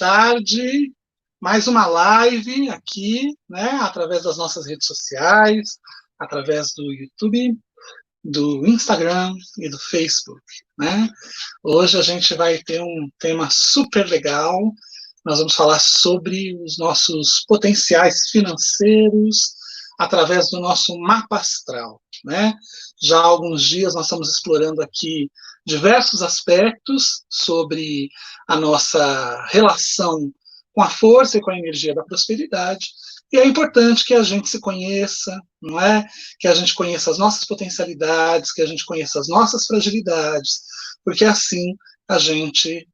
tarde. Mais uma live aqui, né, através das nossas redes sociais, através do YouTube, do Instagram e do Facebook, né? Hoje a gente vai ter um tema super legal. Nós vamos falar sobre os nossos potenciais financeiros através do nosso mapa astral, né? Já há alguns dias nós estamos explorando aqui diversos aspectos sobre a nossa relação com a força e com a energia da prosperidade, e é importante que a gente se conheça, não é? Que a gente conheça as nossas potencialidades, que a gente conheça as nossas fragilidades, porque assim a gente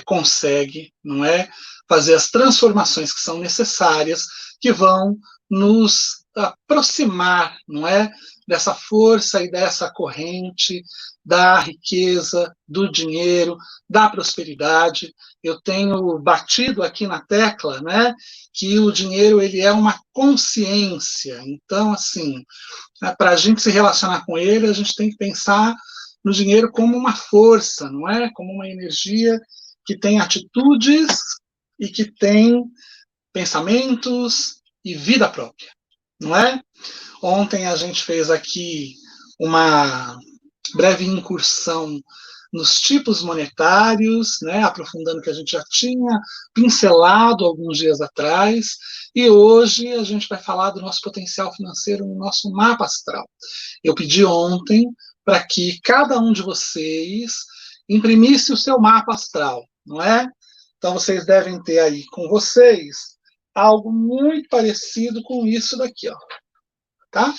consegue, não é? Fazer as transformações que são necessárias, que vão nos aproximar, não é? Dessa força e dessa corrente da riqueza, do dinheiro, da prosperidade. Eu tenho batido aqui na tecla, né, que o dinheiro ele é uma consciência. Então, assim, para a gente se relacionar com ele, a gente tem que pensar no dinheiro como uma força, não é? Como uma energia que tem atitudes e que tem pensamentos e vida própria, não é? Ontem a gente fez aqui uma breve incursão nos tipos monetários, né, aprofundando o que a gente já tinha pincelado alguns dias atrás, e hoje a gente vai falar do nosso potencial financeiro no nosso mapa astral. Eu pedi ontem para que cada um de vocês imprimisse o seu mapa astral, não é? Então vocês devem ter aí com vocês algo muito parecido com isso daqui, ó. Tá?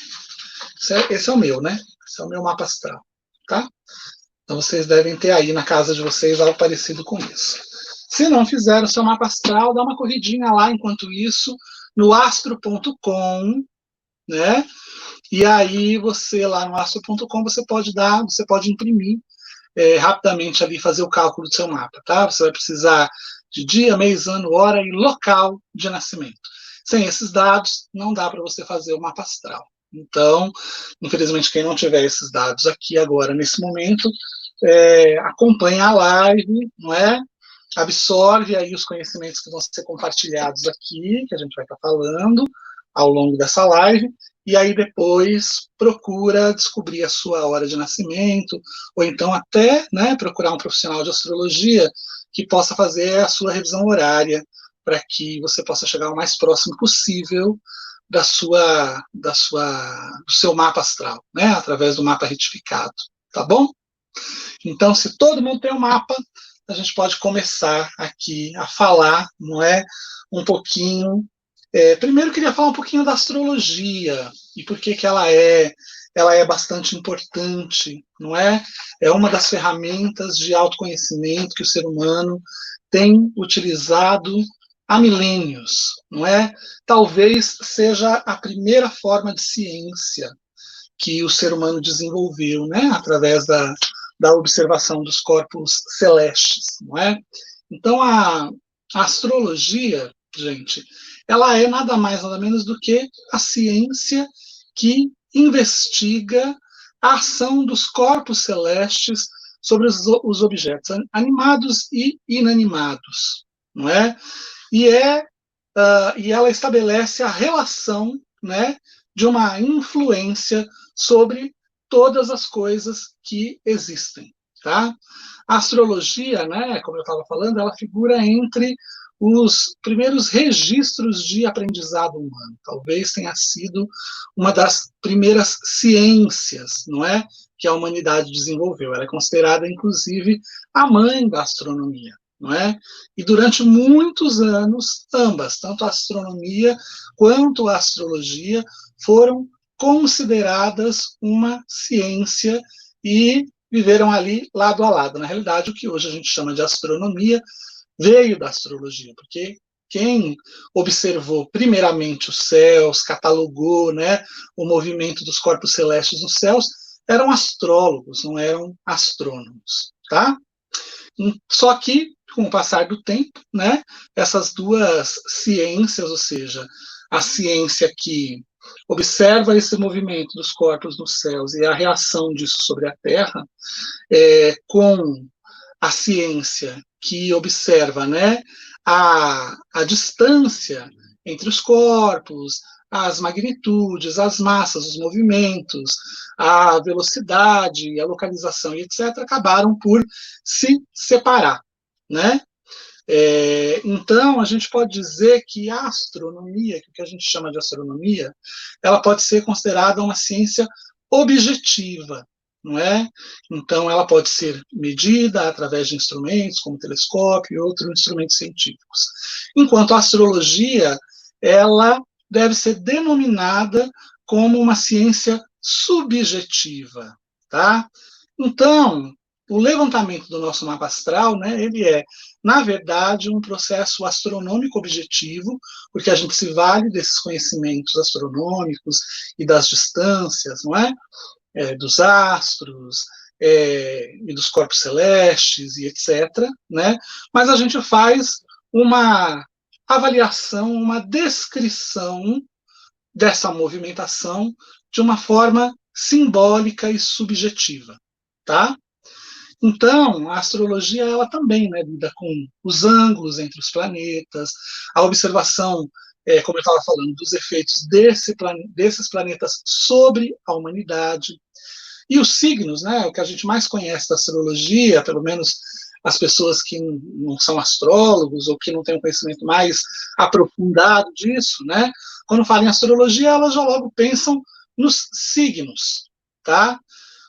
Esse é o meu, né? Esse é o meu mapa astral, tá? Então vocês devem ter aí na casa de vocês algo parecido com isso. Se não fizeram o seu mapa astral, dá uma corridinha lá enquanto isso no astro.com, né? E aí você lá no astro.com você pode imprimir rapidamente ali, fazer o cálculo do seu mapa, tá? Você vai precisar de dia, mês, ano, hora e local de nascimento. Sem esses dados, não dá para você fazer o mapa astral. Então, infelizmente, quem não tiver esses dados aqui agora, nesse momento, acompanha a live, não é? Absorve aí os conhecimentos que vão ser compartilhados aqui, que a gente vai estar falando ao longo dessa live, e aí depois procura descobrir a sua hora de nascimento, ou então até, né, procurar um profissional de astrologia que possa fazer a sua revisão horária, para que você possa chegar o mais próximo possível do seu mapa astral, né, através do mapa retificado, tá bom? Então, se todo mundo tem um mapa, a gente pode começar aqui a falar, não é, um pouquinho. Primeiro, eu queria falar um pouquinho da astrologia e por que ela é bastante importante, não é? É uma das ferramentas de autoconhecimento que o ser humano tem utilizado há milênios, não é? Talvez seja a primeira forma de ciência que o ser humano desenvolveu, né? Através da observação dos corpos celestes, não é? Então, a astrologia, gente, ela é nada mais, nada menos do que a ciência que investiga a ação dos corpos celestes sobre os objetos animados e inanimados, não é? E ela estabelece a relação, né, de uma influência sobre todas as coisas que existem, tá? A astrologia, né, como eu estava falando, ela figura entre os primeiros registros de aprendizado humano. Talvez tenha sido uma das primeiras ciências, não é, que a humanidade desenvolveu. Ela é considerada, inclusive, a mãe da astronomia, não é? E durante muitos anos, ambas, tanto a astronomia quanto a astrologia, foram consideradas uma ciência e viveram ali lado a lado. Na realidade, o que hoje a gente chama de astronomia veio da astrologia, porque quem observou primeiramente os céus, catalogou, né, o movimento dos corpos celestes nos céus, eram astrólogos, não eram astrônomos, tá? Só que, com o passar do tempo, né, essas duas ciências, ou seja, a ciência que observa esse movimento dos corpos nos céus e a reação disso sobre a Terra, com a ciência que observa, né, a distância entre os corpos, as magnitudes, as massas, os movimentos, a velocidade, a localização e etc., acabaram por se separar, né? Então, a gente pode dizer que a astronomia, que o que a gente chama de astronomia, ela pode ser considerada uma ciência objetiva, não é? Então, ela pode ser medida através de instrumentos, como telescópio e outros instrumentos científicos. Enquanto a astrologia, ela deve ser denominada como uma ciência subjetiva, tá? Então, o levantamento do nosso mapa astral, né, ele é, na verdade, um processo astronômico objetivo, porque a gente se vale desses conhecimentos astronômicos e das distâncias, não é? Dos astros, e dos corpos celestes e etc., né? Mas a gente faz uma avaliação, uma descrição dessa movimentação de uma forma simbólica e subjetiva, tá? Então, a astrologia ela também, né, lida com os ângulos entre os planetas, a observação, como eu estava falando, dos efeitos desses planetas sobre a humanidade. E os signos, né, o que a gente mais conhece da astrologia, pelo menos as pessoas que não são astrólogos ou que não têm um conhecimento mais aprofundado disso, né, quando falam em astrologia, elas já logo pensam nos signos, tá?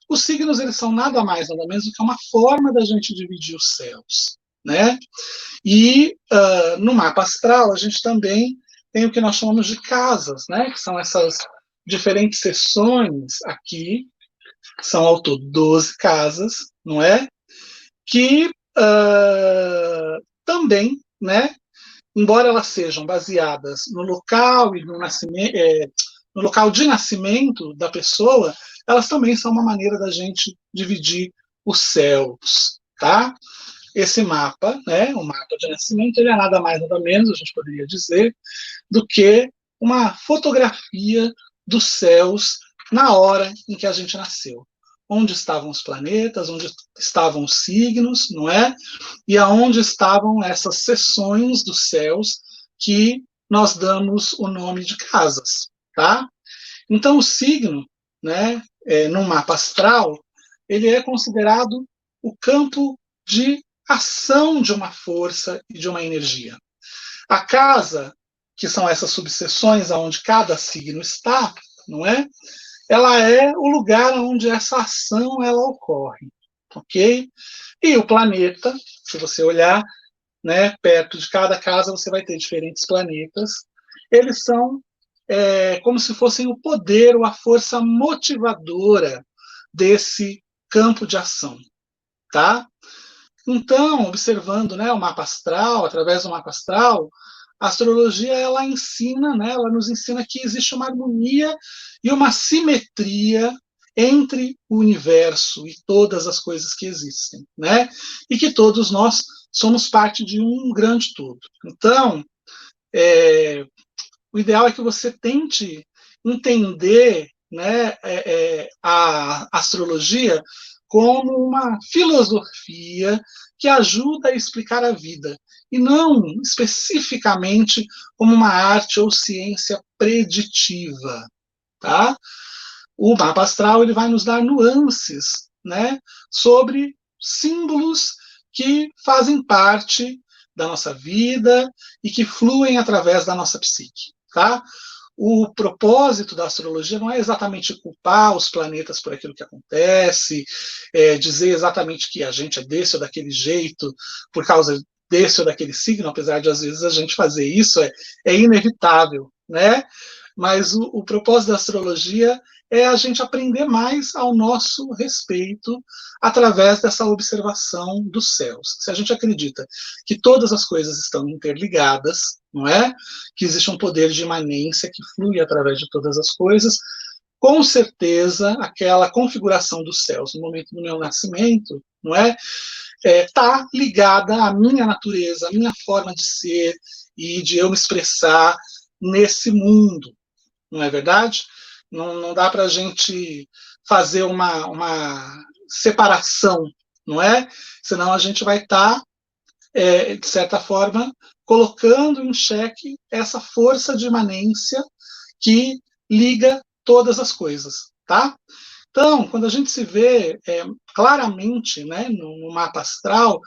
Os signos, eles são nada mais, nada menos do que uma forma da gente dividir os céus, né? E no mapa astral, a gente também tem o que nós chamamos de casas, né? Que são essas diferentes seções aqui, são ao todo 12 casas, não é? Que também, né? Embora elas sejam baseadas no local e no nascimento, no local de nascimento da pessoa, elas também são uma maneira da gente dividir os céus, tá? Esse mapa, né, o mapa de nascimento, ele é nada mais nada menos, a gente poderia dizer, do que uma fotografia dos céus na hora em que a gente nasceu. Onde estavam os planetas, onde estavam os signos, não é? E aonde estavam essas seções dos céus que nós damos o nome de casas, tá? Então, o signo, né, no mapa astral, ele é considerado o campo de ação de uma força e de uma energia. A casa, que são essas subseções aonde cada signo está, não é? Ela é o lugar onde essa ação ela ocorre, ok? E o planeta, se você olhar, né, perto de cada casa, você vai ter diferentes planetas. Eles são como se fossem o poder ou a força motivadora desse campo de ação, tá? Então, observando, né, o mapa astral, através do mapa astral, a astrologia ela ensina, né, ela nos ensina que existe uma harmonia e uma simetria entre o universo e todas as coisas que existem, né? E que todos nós somos parte de um grande todo. Então, o ideal é que você tente entender, né, a astrologia como uma filosofia que ajuda a explicar a vida, e não especificamente como uma arte ou ciência preditiva, tá? O mapa astral ele vai nos dar nuances, né, sobre símbolos que fazem parte da nossa vida e que fluem através da nossa psique, tá? O propósito da astrologia não é exatamente culpar os planetas por aquilo que acontece, dizer exatamente que a gente é desse ou daquele jeito por causa desse ou daquele signo, apesar de às vezes a gente fazer isso, é inevitável, né? Mas o propósito da astrologia é a gente aprender mais ao nosso respeito através dessa observação dos céus. Se a gente acredita que todas as coisas estão interligadas, não é? Que existe um poder de imanência que flui através de todas as coisas, com certeza aquela configuração dos céus no momento do meu nascimento, não é? Está ligada à minha natureza, à minha forma de ser e de eu me expressar nesse mundo, não é verdade? Não dá para a gente fazer uma separação, não é? Senão a gente vai estar, de certa forma, colocando em xeque essa força de imanência que liga todas as coisas, tá? Então, quando a gente se vê claramente, né, no mapa astral,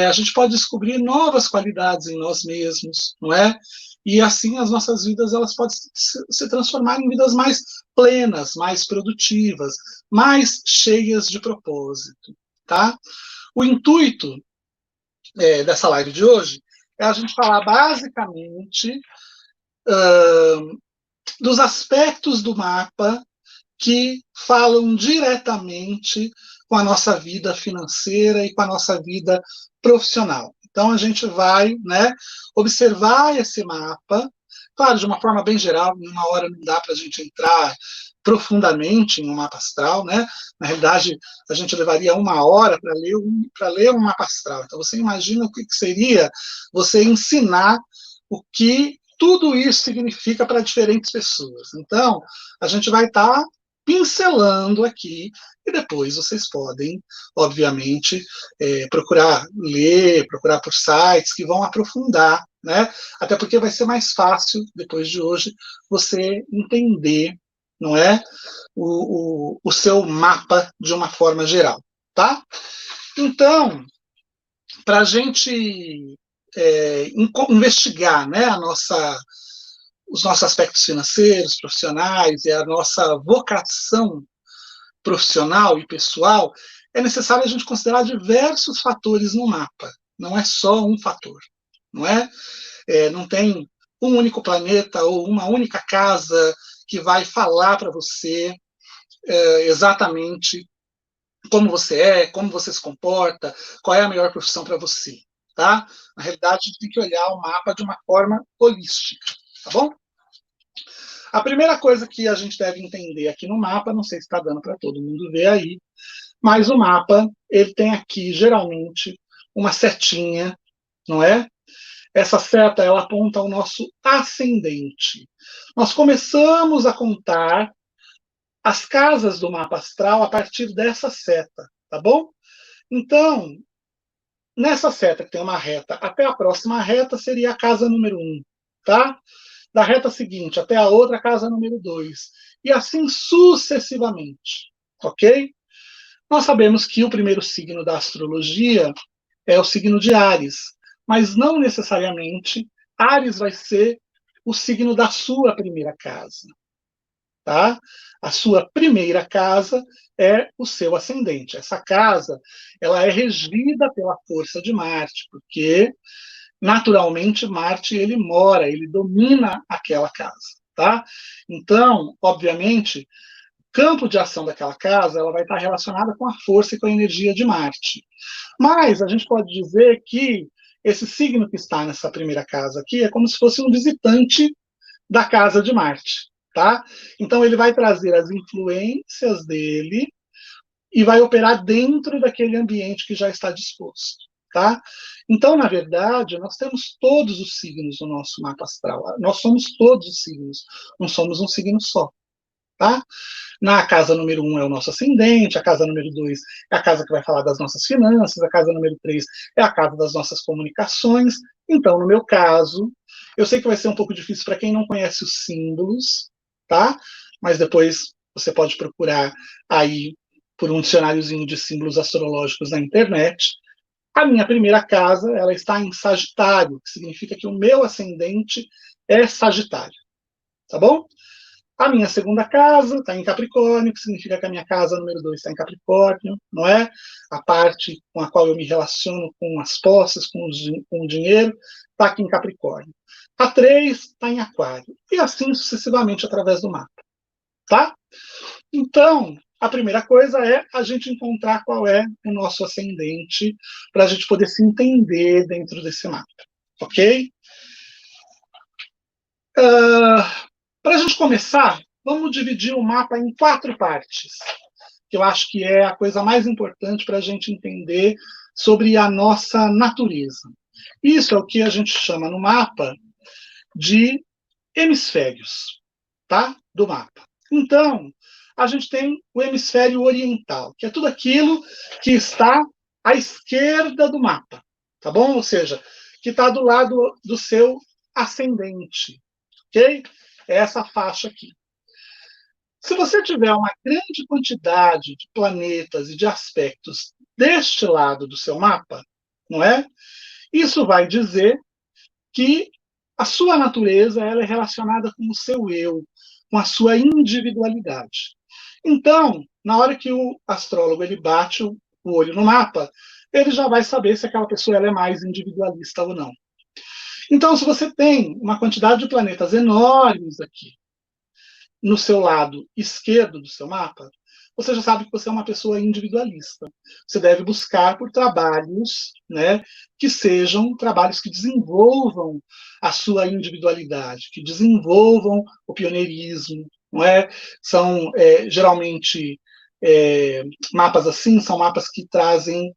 a gente pode descobrir novas qualidades em nós mesmos, não é? E assim as nossas vidas elas podem se transformar em vidas mais plenas, mais produtivas, mais cheias de propósito, tá? O intuito dessa live de hoje é a gente falar basicamente dos aspectos do mapa que falam diretamente com a nossa vida financeira e com a nossa vida profissional. Então, a gente vai, né, observar esse mapa, claro, de uma forma bem geral, em uma hora não dá para a gente entrar profundamente em um mapa astral, né? Na realidade, a gente levaria uma hora para ler um mapa astral. Então, você imagina o que seria você ensinar o que tudo isso significa para diferentes pessoas. Então, a gente vai estar pincelando aqui, e depois vocês podem, obviamente, procurar ler, procurar por sites que vão aprofundar, né? Até porque vai ser mais fácil, depois de hoje, você entender, não é? O seu mapa de uma forma geral, tá? Então, para a gente investigar, né, os nossos aspectos financeiros, profissionais e a nossa vocação profissional e pessoal, é necessário a gente considerar diversos fatores no mapa. Não é só um fator, não é? Não tem um único planeta ou uma única casa que vai falar para você exatamente como você se comporta, qual é a melhor profissão para você, tá? Na realidade, a gente tem que olhar o mapa de uma forma holística, tá bom? A primeira coisa que a gente deve entender aqui no mapa, não sei se está dando para todo mundo ver aí, mas o mapa, ele tem aqui, geralmente, uma setinha, não é? Essa seta, ela aponta ao nosso ascendente. Nós começamos a contar as casas do mapa astral a partir dessa seta, tá bom? Então, nessa seta que tem uma reta até a próxima reta seria a casa número 1, tá? Da reta seguinte até a outra, casa número 2. E assim sucessivamente, ok? Nós sabemos que o primeiro signo da astrologia é o signo de Áries, mas não necessariamente Áries vai ser o signo da sua primeira casa, tá? A sua primeira casa é o seu ascendente. Essa casa, ela é regida pela força de Marte, porque naturalmente Marte ele mora, ele domina aquela casa, tá? Então, obviamente, o campo de ação daquela casa ela vai estar relacionada com a força e com a energia de Marte. Mas a gente pode dizer que esse signo que está nessa primeira casa aqui é como se fosse um visitante da casa de Marte, tá? Então ele vai trazer as influências dele e vai operar dentro daquele ambiente que já está disposto, tá? Então, na verdade, nós temos todos os signos no nosso mapa astral. Nós somos todos os signos, não somos um signo só, tá? Na casa número 1 é o nosso ascendente, a casa número 2 é a casa que vai falar das nossas finanças, a casa número 3 é a casa das nossas comunicações. Então, no meu caso, eu sei que vai ser um pouco difícil para quem não conhece os símbolos, tá? Mas depois você pode procurar aí por um dicionáriozinho de símbolos astrológicos na internet. A minha primeira casa, ela está em Sagitário, que significa que o meu ascendente é Sagitário, tá bom? A minha segunda casa está em Capricórnio, que significa que a minha casa número 2 está em Capricórnio, não é? A parte com a qual eu me relaciono com as posses, com o dinheiro, está aqui em Capricórnio. A 3 está em Aquário. E assim sucessivamente através do mapa, tá? Então, a primeira coisa é a gente encontrar qual é o nosso ascendente, para a gente poder se entender dentro desse mapa, ok? Para a gente começar, vamos dividir o mapa em 4 partes, que eu acho que é a coisa mais importante para a gente entender sobre a nossa natureza. Isso é o que a gente chama no mapa de hemisférios, tá? Do mapa. Então, a gente tem o hemisfério oriental, que é tudo aquilo que está à esquerda do mapa, tá bom? Ou seja, que está do lado do seu ascendente, ok? É essa faixa aqui. Se você tiver uma grande quantidade de planetas e de aspectos deste lado do seu mapa, não é? Isso vai dizer que a sua natureza ela é relacionada com o seu eu, com a sua individualidade. Então, na hora que o astrólogo ele bate o olho no mapa, ele já vai saber se aquela pessoa ela é mais individualista ou não. Então, se você tem uma quantidade de planetas enormes aqui no seu lado esquerdo do seu mapa, você já sabe que você é uma pessoa individualista. Você deve buscar por trabalhos, né, que sejam trabalhos que desenvolvam a sua individualidade, que desenvolvam o pioneirismo, não é? São geralmente mapas assim, são mapas que trazem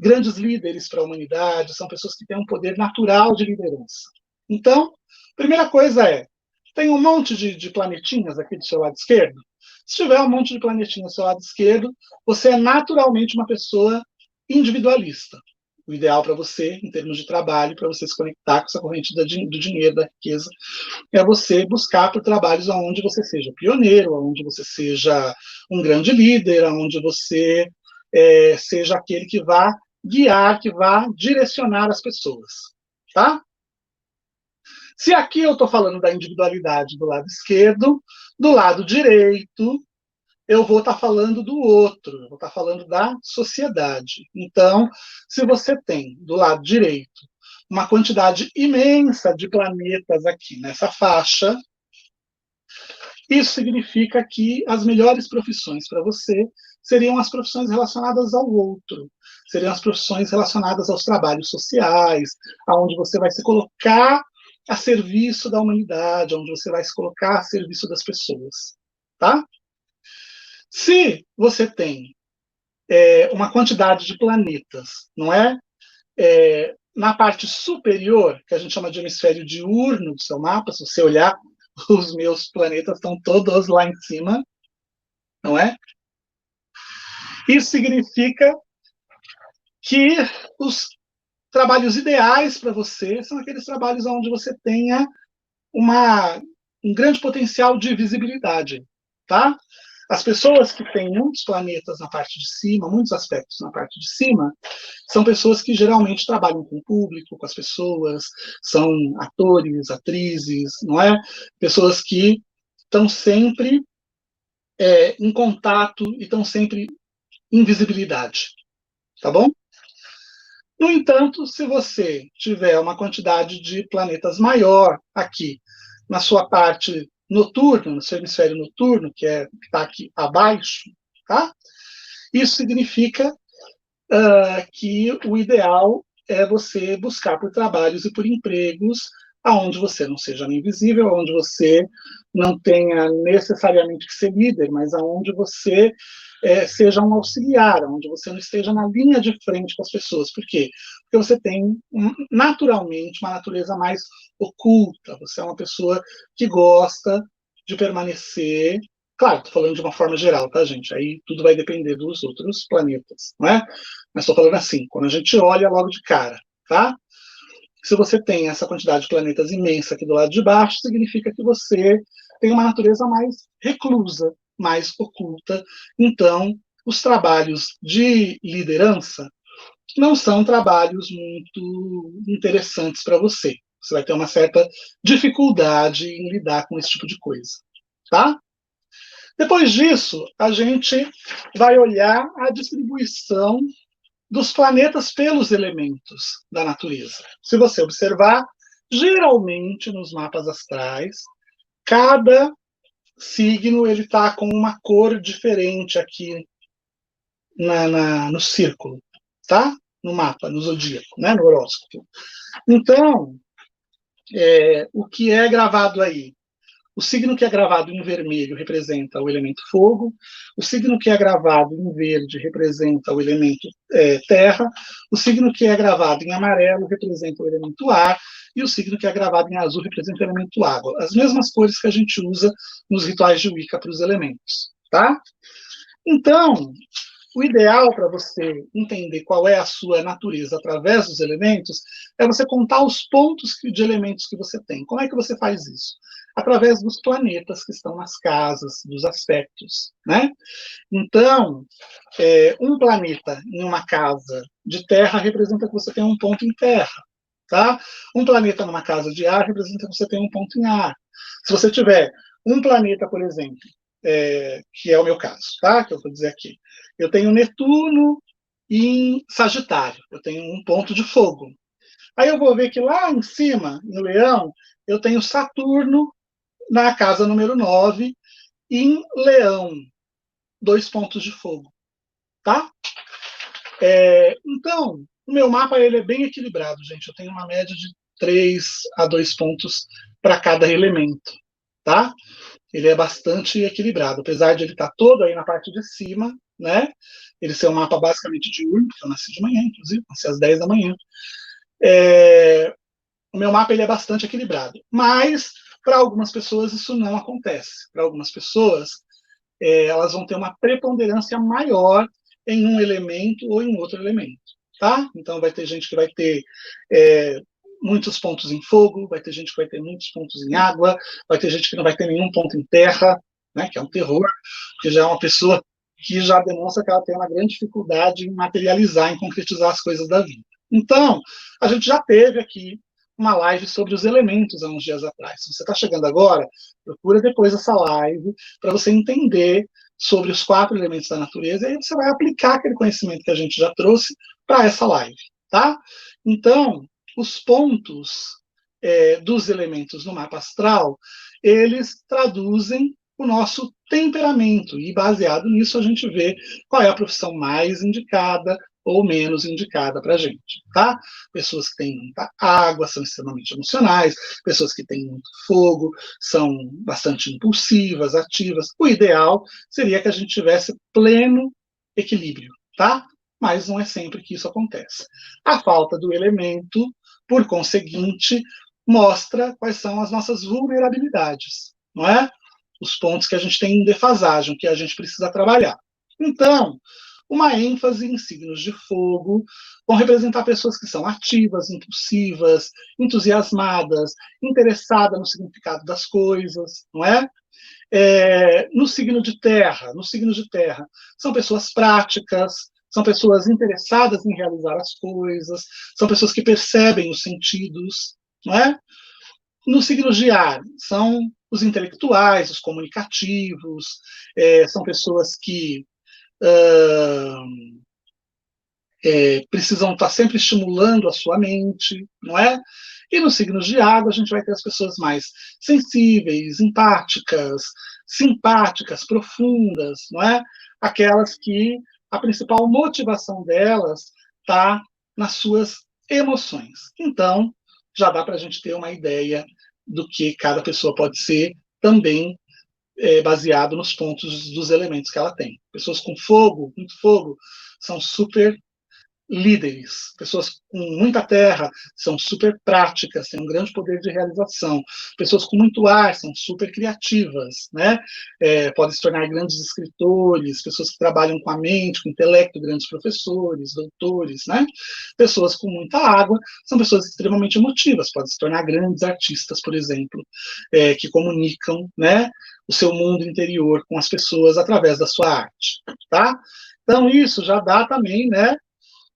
grandes líderes para a humanidade, são pessoas que têm um poder natural de liderança. Então, primeira coisa tem um monte de planetinhas aqui do seu lado esquerdo? Se tiver um monte de planetinhas do seu lado esquerdo, você é naturalmente uma pessoa individualista. O ideal para você, em termos de trabalho, para você se conectar com essa corrente do dinheiro, da riqueza, é você buscar por trabalhos onde você seja pioneiro, onde você seja um grande líder, onde você seja aquele que vá guiar, que vá direcionar as pessoas, tá? Se aqui eu estou falando da individualidade do lado esquerdo, do lado direito, eu vou estar falando do outro, eu vou estar falando da sociedade. Então, se você tem do lado direito uma quantidade imensa de planetas aqui nessa faixa, isso significa que as melhores profissões para você seriam as profissões relacionadas ao outro, seriam as profissões relacionadas aos trabalhos sociais, aonde você vai se colocar a serviço da humanidade, onde você vai se colocar a serviço das pessoas, tá? Se você tem uma quantidade de planetas, não é? Na parte superior, que a gente chama de hemisfério diurno do seu mapa, se você olhar, os meus planetas estão todos lá em cima, não é? Isso significa que os trabalhos ideais para você são aqueles trabalhos onde você tenha um grande potencial de visibilidade, tá? As pessoas que têm muitos planetas na parte de cima, muitos aspectos na parte de cima, são pessoas que geralmente trabalham com o público, com as pessoas, são atores, atrizes, não é? Pessoas que estão sempre em contato e estão sempre em visibilidade, tá bom? No entanto, se você tiver uma quantidade de planetas maior aqui na sua parte noturna, no seu hemisfério noturno, que está aqui abaixo, tá? Isso significa que o ideal é você buscar por trabalhos e por empregos aonde você não seja invisível, aonde você não tenha necessariamente que ser líder, mas aonde você seja um auxiliar, onde você não esteja na linha de frente com as pessoas. Por quê? Porque você tem naturalmente uma natureza mais oculta, você é uma pessoa que gosta de permanecer. Claro, estou falando de uma forma geral, tá, gente? Aí tudo vai depender dos outros planetas, não é? Mas estou falando assim, quando a gente olha logo de cara, tá? Se você tem essa quantidade de planetas imensa aqui do lado de baixo, significa que você tem uma natureza mais reclusa, mais oculta. Então, os trabalhos de liderança não são trabalhos muito interessantes para você. Você vai ter uma certa dificuldade em lidar com esse tipo de coisa, tá? Depois disso, a gente vai olhar a distribuição dos planetas pelos elementos da natureza. Se você observar, geralmente nos mapas astrais, cada signo ele está com uma cor diferente aqui no círculo, tá? No mapa, no zodíaco, né? No horóscopo. Então, o que é gravado aí? O signo que é gravado em vermelho representa o elemento fogo, o signo que é gravado em verde representa o elemento terra, o signo que é gravado em amarelo representa o elemento ar, e o signo que é gravado em azul representa o elemento água. As mesmas cores que a gente usa nos rituais de Wicca para os elementos, tá? Então, o ideal para você entender qual é a sua natureza através dos elementos é você contar os pontos de elementos que você tem. Como é que você faz isso? Através dos planetas que estão nas casas, dos aspectos, né? Então, um planeta em uma casa de terra representa que você tem um ponto em terra, tá? Um planeta numa casa de ar representa que você tem um ponto em ar. Se você tiver um planeta, por exemplo, que é o meu caso, tá? Que eu vou dizer aqui. Eu tenho Netuno em Sagitário, eu tenho um ponto de fogo. Aí eu vou ver que lá em cima, no Leão, eu tenho Saturno na casa número 9, em Leão, 2 pontos de fogo, tá? Então, o meu mapa ele é bem equilibrado, gente. Eu tenho uma média de 3 a 2 pontos para cada elemento, tá? Ele é bastante equilibrado, apesar de ele estar todo aí na parte de cima, né? Ele ser um mapa basicamente diurno, porque eu nasci de manhã, inclusive, nasci às 10 da manhã. O meu mapa ele é bastante equilibrado, mas para algumas pessoas isso não acontece. Para algumas pessoas, elas vão ter uma preponderância maior em um elemento ou em outro elemento, tá? Então vai ter gente que vai ter muitos pontos em fogo, vai ter gente que vai ter muitos pontos em água, vai ter gente que não vai ter nenhum ponto em terra, né? Que é um terror, que já é uma pessoa que já demonstra que ela tem uma grande dificuldade em materializar, em concretizar as coisas da vida. Então, a gente já teve aqui uma live sobre os elementos há uns dias atrás. Se você está chegando agora, procura depois essa live para você entender sobre os 4 elementos da natureza, e aí você vai aplicar aquele conhecimento que a gente já trouxe para essa live, tá? Então, os pontos dos elementos no mapa astral, eles traduzem o nosso temperamento, e baseado nisso a gente vê qual é a profissão mais indicada ou menos indicada para a gente, tá? Pessoas que têm muita água são extremamente emocionais, pessoas que têm muito fogo são bastante impulsivas, ativas. O ideal seria que a gente tivesse pleno equilíbrio, tá? Mas não é sempre que isso acontece. A falta do elemento, por conseguinte, mostra quais são as nossas vulnerabilidades, não é? Os pontos que a gente tem em defasagem, que a gente precisa trabalhar. Então, uma ênfase em signos de fogo vão representar pessoas que são ativas, impulsivas, entusiasmadas, interessadas no significado das coisas, não é? No signo de terra, são pessoas práticas, são pessoas interessadas em realizar as coisas, são pessoas que percebem os sentidos, não é? No signo de ar, são os intelectuais, os comunicativos, são pessoas que precisam estar sempre estimulando a sua mente, não é? E nos signos de água, a gente vai ter as pessoas mais sensíveis, empáticas, simpáticas, profundas, não é? Aquelas que a principal motivação delas está nas suas emoções. Então, já dá para a gente ter uma ideia do que cada pessoa pode ser, também baseado nos pontos dos elementos que ela tem. Pessoas com fogo, muito fogo, são super líderes, pessoas com muita terra são super práticas, têm um grande poder de realização. Pessoas com muito ar são super criativas, né? Podem se tornar grandes escritores, pessoas que trabalham com a mente, com o intelecto, grandes professores, doutores, né? Pessoas com muita água são pessoas extremamente emotivas, podem se tornar grandes artistas, por exemplo, que comunicam, né, o seu mundo interior com as pessoas através da sua arte, tá? Então isso já dá também, né,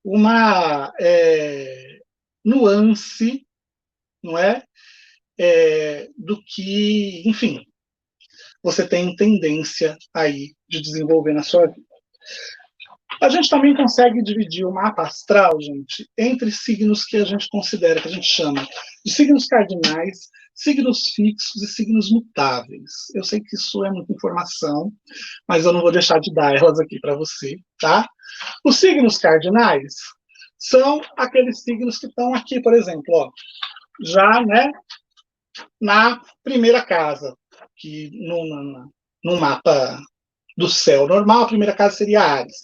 uma nuance, não é? Do que, enfim, você tem tendência aí de desenvolver na sua vida. A gente também consegue dividir o mapa astral, gente, entre signos que a gente considera, que a gente chama de signos cardinais, signos fixos e signos mutáveis. Eu sei que isso é muita informação, mas eu não vou deixar de dar elas aqui para você, tá? Os signos cardinais são aqueles signos que estão aqui, por exemplo, ó, já, né, na primeira casa, que no mapa do céu normal, a primeira casa seria Áries.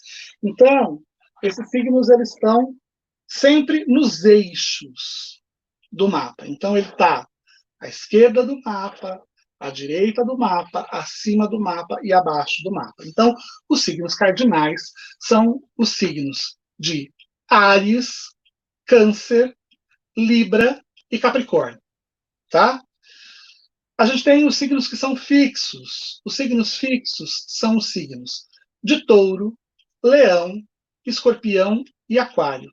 Então, esses signos eles estão sempre nos eixos do mapa. Então, ele está à esquerda do mapa, à direita do mapa, acima do mapa e abaixo do mapa. Então, os signos cardinais são os signos de Áries, Câncer, Libra e Capricórnio, tá? A gente tem os signos que são fixos. Os signos fixos são os signos de Touro, Leão, Escorpião e Aquário,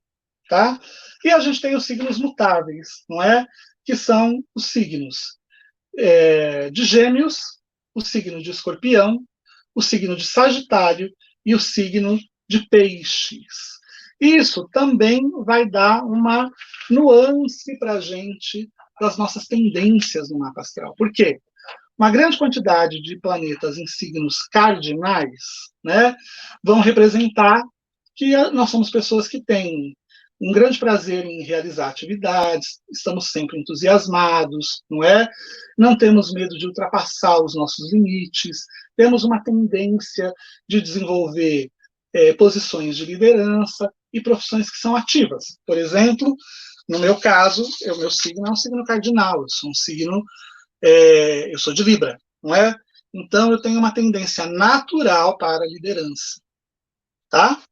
tá? E a gente tem os signos mutáveis, não é? Que são os signos de Gêmeos, o signo de Escorpião, o signo de Sagitário e o signo de Peixes. Isso também vai dar uma nuance para a gente das nossas tendências no mapa astral. Por quê? Uma grande quantidade de planetas em signos cardinais, né, vão representar que nós somos pessoas que têm um grande prazer em realizar atividades, estamos sempre entusiasmados, não é? Não temos medo de ultrapassar os nossos limites, temos uma tendência de desenvolver posições de liderança e profissões que são ativas. Por exemplo, no meu caso, o meu signo é um signo cardinal, eu sou um signo, eu sou de Libra, não é? Então, eu tenho uma tendência natural para a liderança, tá?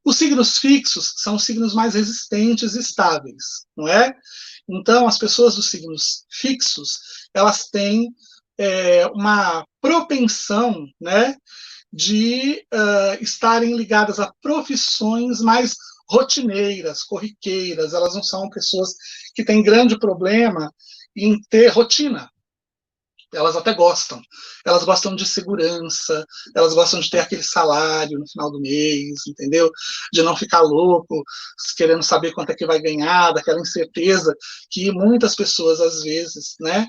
Os signos fixos são os signos mais resistentes e estáveis, não é? Então, as pessoas dos signos fixos, elas têm uma propensão, né, de estarem ligadas a profissões mais rotineiras, corriqueiras. Elas não são pessoas que têm grande problema em ter rotina. Elas até gostam. Elas gostam de segurança, elas gostam de ter aquele salário no final do mês, entendeu? De não ficar louco, querendo saber quanto é que vai ganhar, daquela incerteza que muitas pessoas, às vezes, né,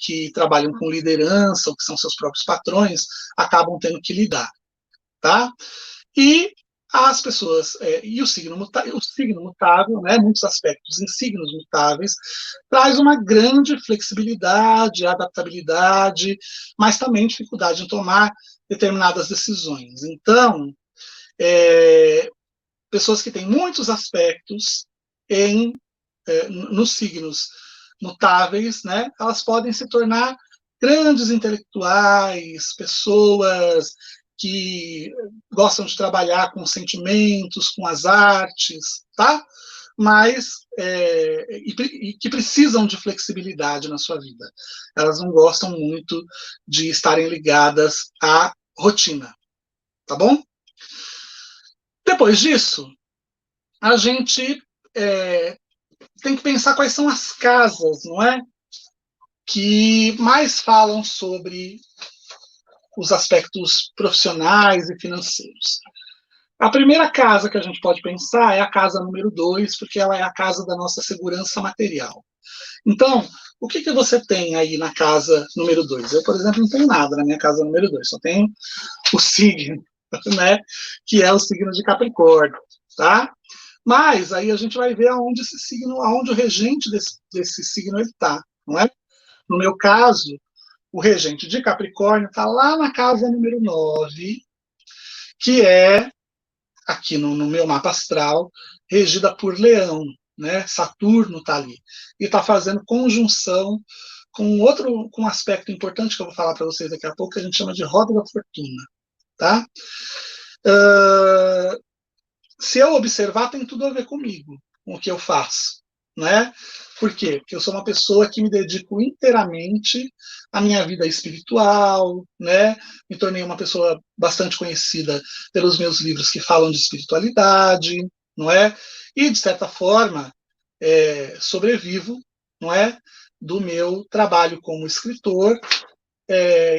que trabalham com liderança, ou que são seus próprios patrões, acabam tendo que lidar, tá? E as pessoas, e o signo mutável, né, muitos aspectos em signos mutáveis, traz uma grande flexibilidade, adaptabilidade, mas também dificuldade em tomar determinadas decisões. Então, pessoas que têm muitos aspectos nos signos mutáveis, né, elas podem se tornar grandes intelectuais, pessoas que gostam de trabalhar com sentimentos, com as artes, tá? Mas e que precisam de flexibilidade na sua vida. Elas não gostam muito de estarem ligadas à rotina, tá bom? Depois disso, a gente tem que pensar quais são as casas, não é? Que mais falam sobre os aspectos profissionais e financeiros. A primeira casa que a gente pode pensar é a casa número 2, porque ela é a casa da nossa segurança material. Então, o que você tem aí na casa número 2? Eu, por exemplo, não tenho nada na minha casa número 2, só tenho o signo, né, que é o signo de Capricórnio, tá? Mas aí a gente vai ver aonde esse signo, aonde o regente desse signo ele está, não é? No meu caso, o regente de Capricórnio está lá na casa número 9, que é, aqui no meu mapa astral, regida por Leão, né? Saturno está ali. E está fazendo conjunção com um aspecto importante que eu vou falar para vocês daqui a pouco, que a gente chama de roda da fortuna. Tá? Se eu observar, tem tudo a ver comigo, com o que eu faço. Né? Por quê? Porque eu sou uma pessoa que me dedico inteiramente à minha vida espiritual, né? Me tornei uma pessoa bastante conhecida pelos meus livros que falam de espiritualidade, não é? E, de certa forma, sobrevivo, não é? Do meu trabalho como escritor,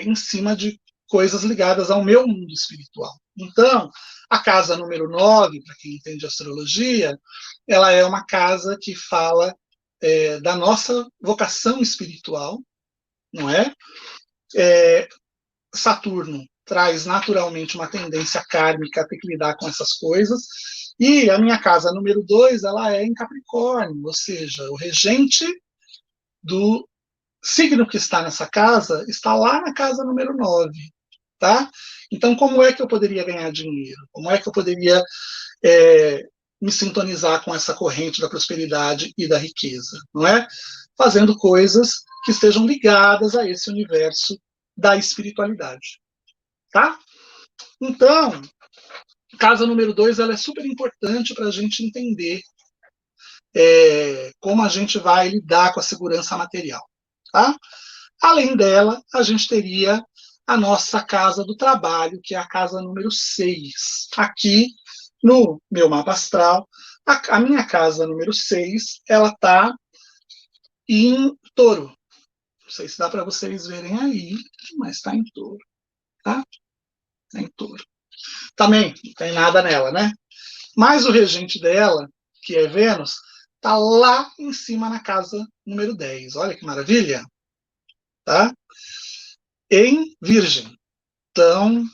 em cima de coisas ligadas ao meu mundo espiritual. Então, a casa número 9, para quem entende astrologia, ela é uma casa que fala da nossa vocação espiritual, não é? Saturno traz naturalmente uma tendência kármica a ter que lidar com essas coisas, e a minha casa número 2, ela é em Capricórnio, ou seja, o regente do signo que está nessa casa está lá na casa número 9, tá? Então, como é que eu poderia ganhar dinheiro? Como é que eu poderia me sintonizar com essa corrente da prosperidade e da riqueza, não é? Fazendo coisas que estejam ligadas a esse universo da espiritualidade, tá? Então, casa número 2, ela é super importante para a gente entender como a gente vai lidar com a segurança material, tá? Além dela, a gente teria a nossa casa do trabalho, que é a casa número 6. Aqui, no meu mapa astral, a minha casa número 6, ela está em touro. Não sei se dá para vocês verem aí, mas está em touro, tá? Está em touro. Também não tem nada nela, né? Mas o regente dela, que é Vênus, está lá em cima na casa número 10. Olha que maravilha! Tá? Em Virgem. Então,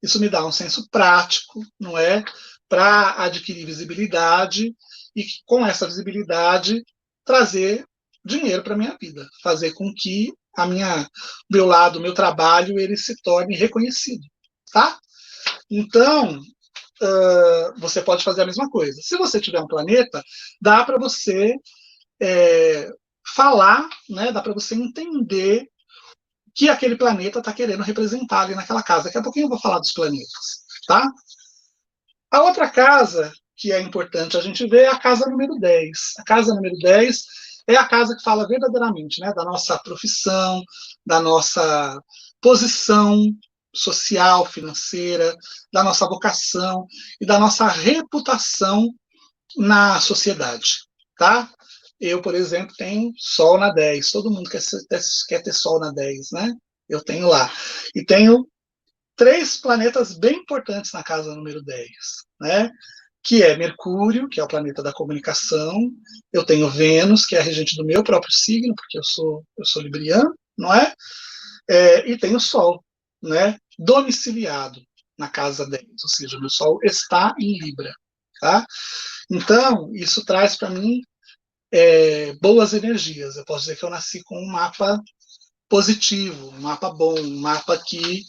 isso me dá um senso prático, não é? Para adquirir visibilidade e, com essa visibilidade, trazer dinheiro para a minha vida. Fazer com que meu lado, meu trabalho, ele se torne reconhecido. Tá? Então, você pode fazer a mesma coisa. Se você tiver um planeta, dá para você falar, né? Dá para você entender que aquele planeta está querendo representar ali naquela casa. Daqui a pouquinho eu vou falar dos planetas, tá? A outra casa que é importante a gente ver é a casa número 10. A casa número 10 é a casa que fala verdadeiramente, né, da nossa profissão, da nossa posição social, financeira, da nossa vocação e da nossa reputação na sociedade, tá? Eu, por exemplo, tenho Sol na 10. Todo mundo quer ter Sol na 10, né? Eu tenho lá. E tenho 3 planetas bem importantes na casa número 10, né? Que é Mercúrio, que é o planeta da comunicação. Eu tenho Vênus, que é a regente do meu próprio signo, porque eu sou libriano, não é? E tenho Sol, né? Domiciliado na casa 10, ou seja, meu Sol está em Libra, tá? Então, isso traz para mim boas energias. Eu posso dizer que eu nasci com um mapa positivo, um mapa bom, um mapa que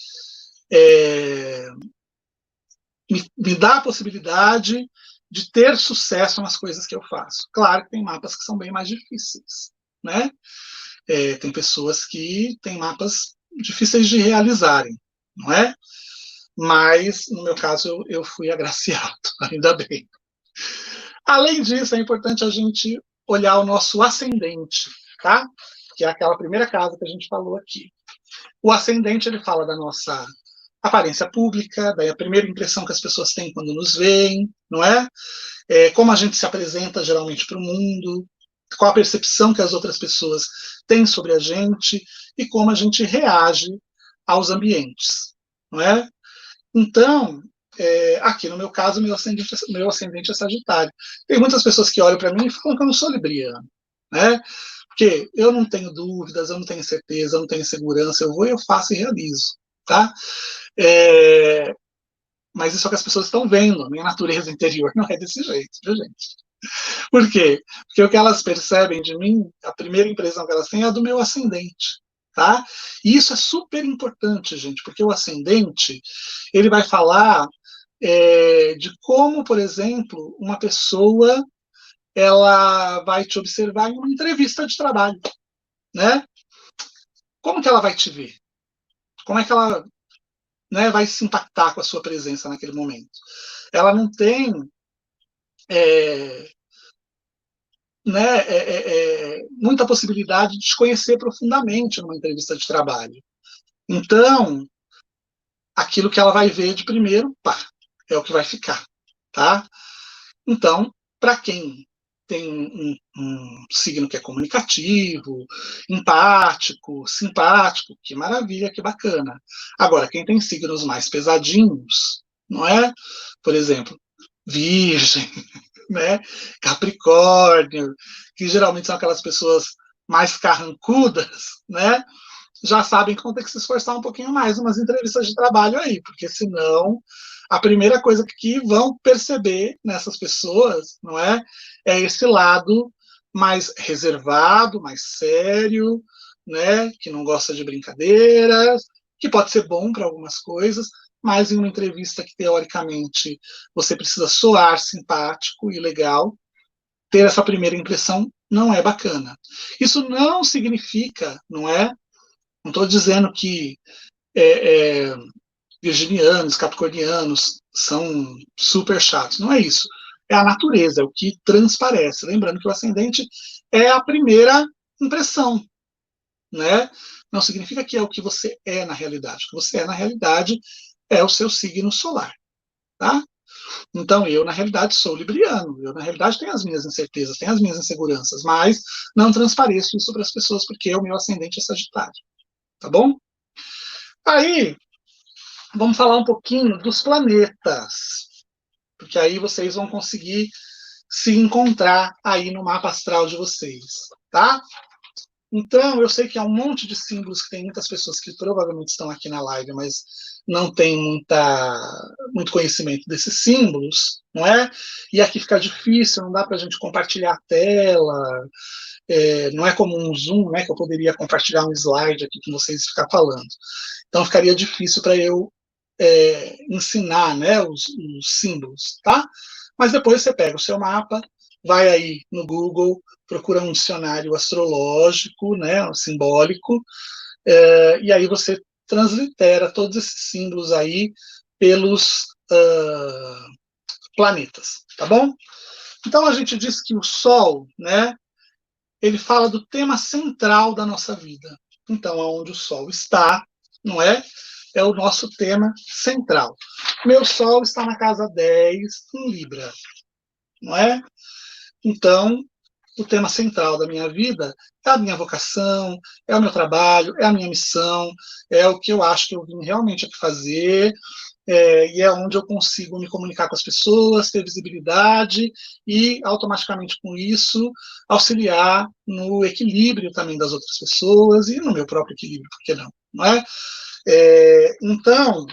me dá a possibilidade de ter sucesso nas coisas que eu faço. Claro que tem mapas que são bem mais difíceis, né? Tem pessoas que têm mapas difíceis de realizarem, não é? Mas, no meu caso, eu fui agraciado, ainda bem. Além disso, é importante a gente olhar o nosso ascendente, tá? Que é aquela primeira casa que a gente falou aqui. O ascendente, ele fala da nossa aparência pública, da primeira impressão que as pessoas têm quando nos veem, não é? Como a gente se apresenta geralmente para o mundo, qual a percepção que as outras pessoas têm sobre a gente e como a gente reage aos ambientes, não é? Então, aqui no meu caso, meu ascendente é Sagitário. Tem muitas pessoas que olham para mim e falam que eu não sou libriano, né? Porque eu não tenho dúvidas, eu não tenho certeza, eu não tenho segurança, eu vou, eu faço e realizo, tá? Mas isso é o que as pessoas estão vendo, a minha natureza interior não é desse jeito, viu, gente? Por quê? Porque o que elas percebem de mim, a primeira impressão que elas têm é a do meu ascendente, tá? E isso é super importante, gente, porque o ascendente, ele vai falar de como, por exemplo, uma pessoa ela vai te observar em uma entrevista de trabalho, né? Como que ela vai te ver? Como é que ela, né, vai se impactar com a sua presença naquele momento? Ela não tem né, muita possibilidade de te conhecer profundamente numa entrevista de trabalho. Então, aquilo que ela vai ver de primeiro, pá, é o que vai ficar, tá? Então, para quem tem um signo que é comunicativo, empático, simpático, que maravilha, que bacana. Agora, quem tem signos mais pesadinhos, não é? Por exemplo, Virgem, né? Capricórnio, que geralmente são aquelas pessoas mais carrancudas, né? Já sabem que vão ter que se esforçar um pouquinho mais umas entrevistas de trabalho aí, porque senão a primeira coisa que vão perceber nessas pessoas, não é esse lado mais reservado, mais sério, né? Que não gosta de brincadeiras, que pode ser bom para algumas coisas, mas em uma entrevista que teoricamente você precisa soar simpático e legal, ter essa primeira impressão não é bacana. Isso não significa, não é? Não estou dizendo que virginianos, capricornianos são super chatos. Não é isso. É a natureza, é o que transparece. Lembrando que o ascendente é a primeira impressão, né? Não significa que é o que você é na realidade. O que você é na realidade é o seu signo solar, tá? Então, eu, na realidade, sou libriano. Eu, na realidade, tenho as minhas incertezas, tenho as minhas inseguranças, mas não transpareço isso para as pessoas, porque o meu ascendente é Sagitário, tá bom? Aí, vamos falar um pouquinho dos planetas, porque aí vocês vão conseguir se encontrar aí no mapa astral de vocês, tá? Então, eu sei que há um monte de símbolos que tem muitas pessoas que provavelmente estão aqui na live, mas não tem muito conhecimento desses símbolos, não é? E aqui fica difícil, não dá para a gente compartilhar a tela, não é como um Zoom, né, que eu poderia compartilhar um slide aqui com vocês e ficar falando. Então, ficaria difícil para eu ensinar, né, os símbolos, tá? Mas depois você pega o seu mapa, vai aí no Google, procura um dicionário astrológico, né, simbólico, e aí você translitera todos esses símbolos aí pelos planetas, tá bom? Então a gente diz que o Sol, né, ele fala do tema central da nossa vida. Então, aonde o Sol está, não é? É o nosso tema central. Meu Sol está na casa 10, em Libra, não é? Então, o tema central da minha vida é a minha vocação, é o meu trabalho, é a minha missão, é o que eu acho que eu vim realmente aqui fazer, e é onde eu consigo me comunicar com as pessoas, ter visibilidade e, automaticamente com isso, auxiliar no equilíbrio também das outras pessoas e no meu próprio equilíbrio, por que não? Não é? Então,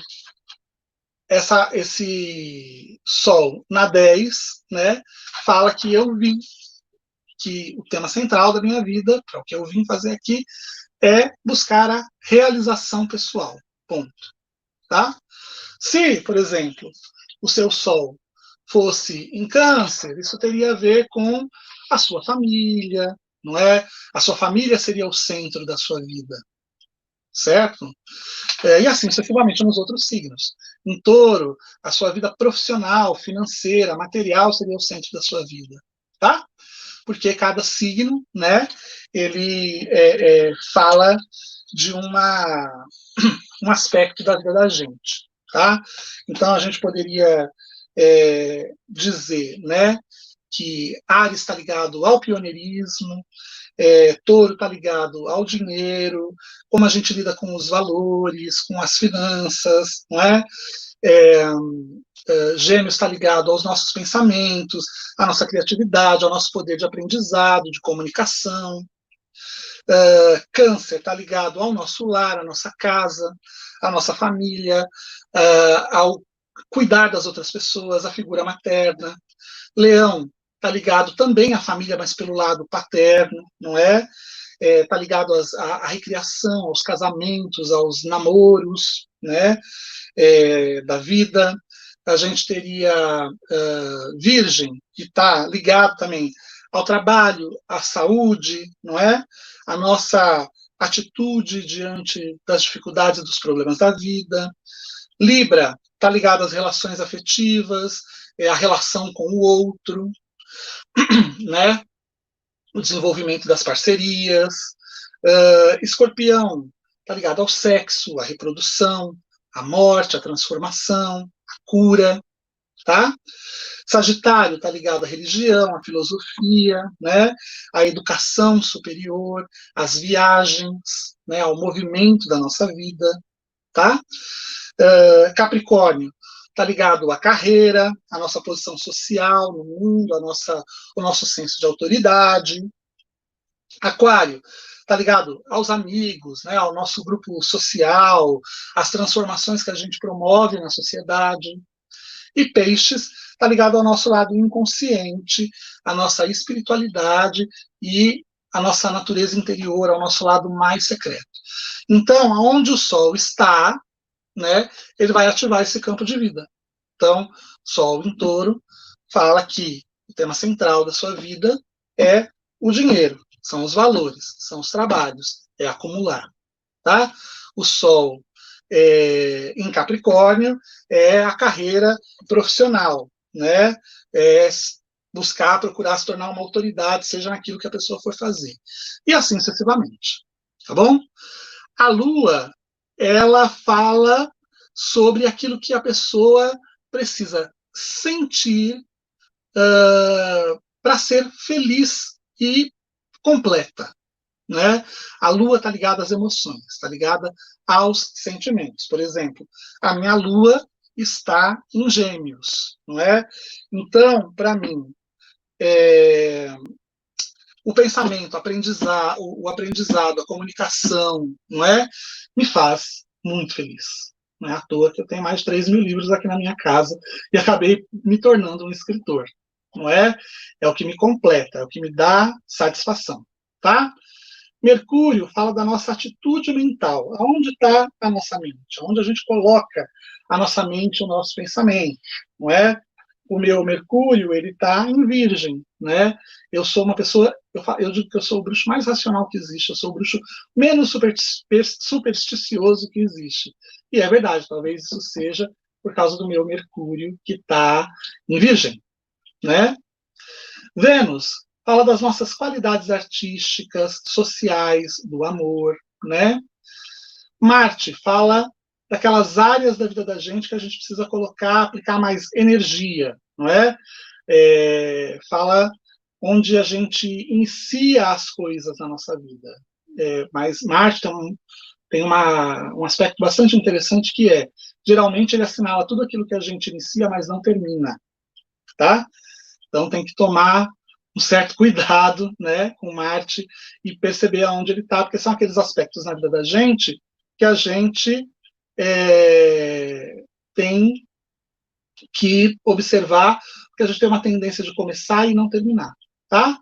esse Sol na 10, né, fala que eu vim, que o tema central da minha vida, para o que eu vim fazer aqui, é buscar a realização pessoal. Ponto. Tá? Se, por exemplo, o seu Sol fosse em Câncer, isso teria a ver com a sua família, não é? A sua família seria o centro da sua vida, certo? E assim sucessivamente nos outros signos. Em Touro, a sua vida profissional, financeira, material seria o centro da sua vida, tá? Porque cada signo, né, ele fala de um aspecto da vida da gente, tá? Então a gente poderia dizer, né, que Áries está ligado ao pioneirismo, Touro está ligado ao dinheiro, como a gente lida com os valores, com as finanças, não é? Gêmeos está ligado aos nossos pensamentos, à nossa criatividade, ao nosso poder de aprendizado, de comunicação. Câncer está ligado ao nosso lar, à nossa casa, à nossa família, ao cuidar das outras pessoas, à figura materna. Leão está ligado também à família, mas pelo lado paterno, não é? Está ligado à recriação, aos casamentos, aos namoros, né? Da vida. A gente teria Virgem, que está ligado também ao trabalho, à saúde, não é? A nossa atitude diante das dificuldades e dos problemas da vida. Libra está ligado às relações afetivas, a relação com o outro, né? O desenvolvimento das parcerias. Escorpião está ligado ao sexo, à reprodução, à morte, à transformação, à cura, tá? Sagitário está ligado à religião, à filosofia, né? À educação superior, às viagens, né? Ao movimento da nossa vida, tá? Capricórnio está ligado à carreira, à nossa posição social no mundo, o nosso senso de autoridade. Aquário está ligado aos amigos, né, ao nosso grupo social, às transformações que a gente promove na sociedade. E Peixes está ligado ao nosso lado inconsciente, à nossa espiritualidade e à nossa natureza interior, ao nosso lado mais secreto. Então, aonde o Sol está, né, ele vai ativar esse campo de vida. Então, Sol em Touro fala que o tema central da sua vida é o dinheiro, são os valores, são os trabalhos, é acumular, tá? O Sol em Capricórnio é a carreira profissional, né? É buscar, procurar se tornar uma autoridade, seja naquilo que a pessoa for fazer. E assim sucessivamente, tá bom? A Lua, ela fala sobre aquilo que a pessoa precisa sentir para ser feliz e completa, né? A Lua está ligada às emoções, está ligada aos sentimentos. Por exemplo, a minha Lua está em Gêmeos, não é? Então, para mim, o pensamento, o aprendizado, a comunicação, não é? Me faz muito feliz. Não é à toa que eu tenho mais de 3 mil livros aqui na minha casa e acabei me tornando um escritor, não é? É o que me completa, é o que me dá satisfação, tá? Mercúrio fala da nossa atitude mental. Aonde está a nossa mente? Onde a gente coloca a nossa mente, o nosso pensamento, não é? O meu Mercúrio, ele está em Virgem, né? Eu sou uma pessoa, eu digo que eu sou o bruxo mais racional que existe, eu sou o bruxo menos supersticioso que existe. E é verdade, talvez isso seja por causa do meu Mercúrio que está em Virgem, né? Vênus fala das nossas qualidades artísticas, sociais, do amor, né? Marte fala daquelas áreas da vida da gente que a gente precisa colocar, aplicar mais energia, não é? Fala onde a gente inicia as coisas na nossa vida. Mas Marte tem um aspecto bastante interessante que geralmente ele assinala tudo aquilo que a gente inicia, mas não termina, tá? Então tem que tomar um certo cuidado, né, com Marte e perceber aonde ele está, porque são aqueles aspectos na vida da gente que a gente tem que observar, porque a gente tem uma tendência de começar e não terminar, tá?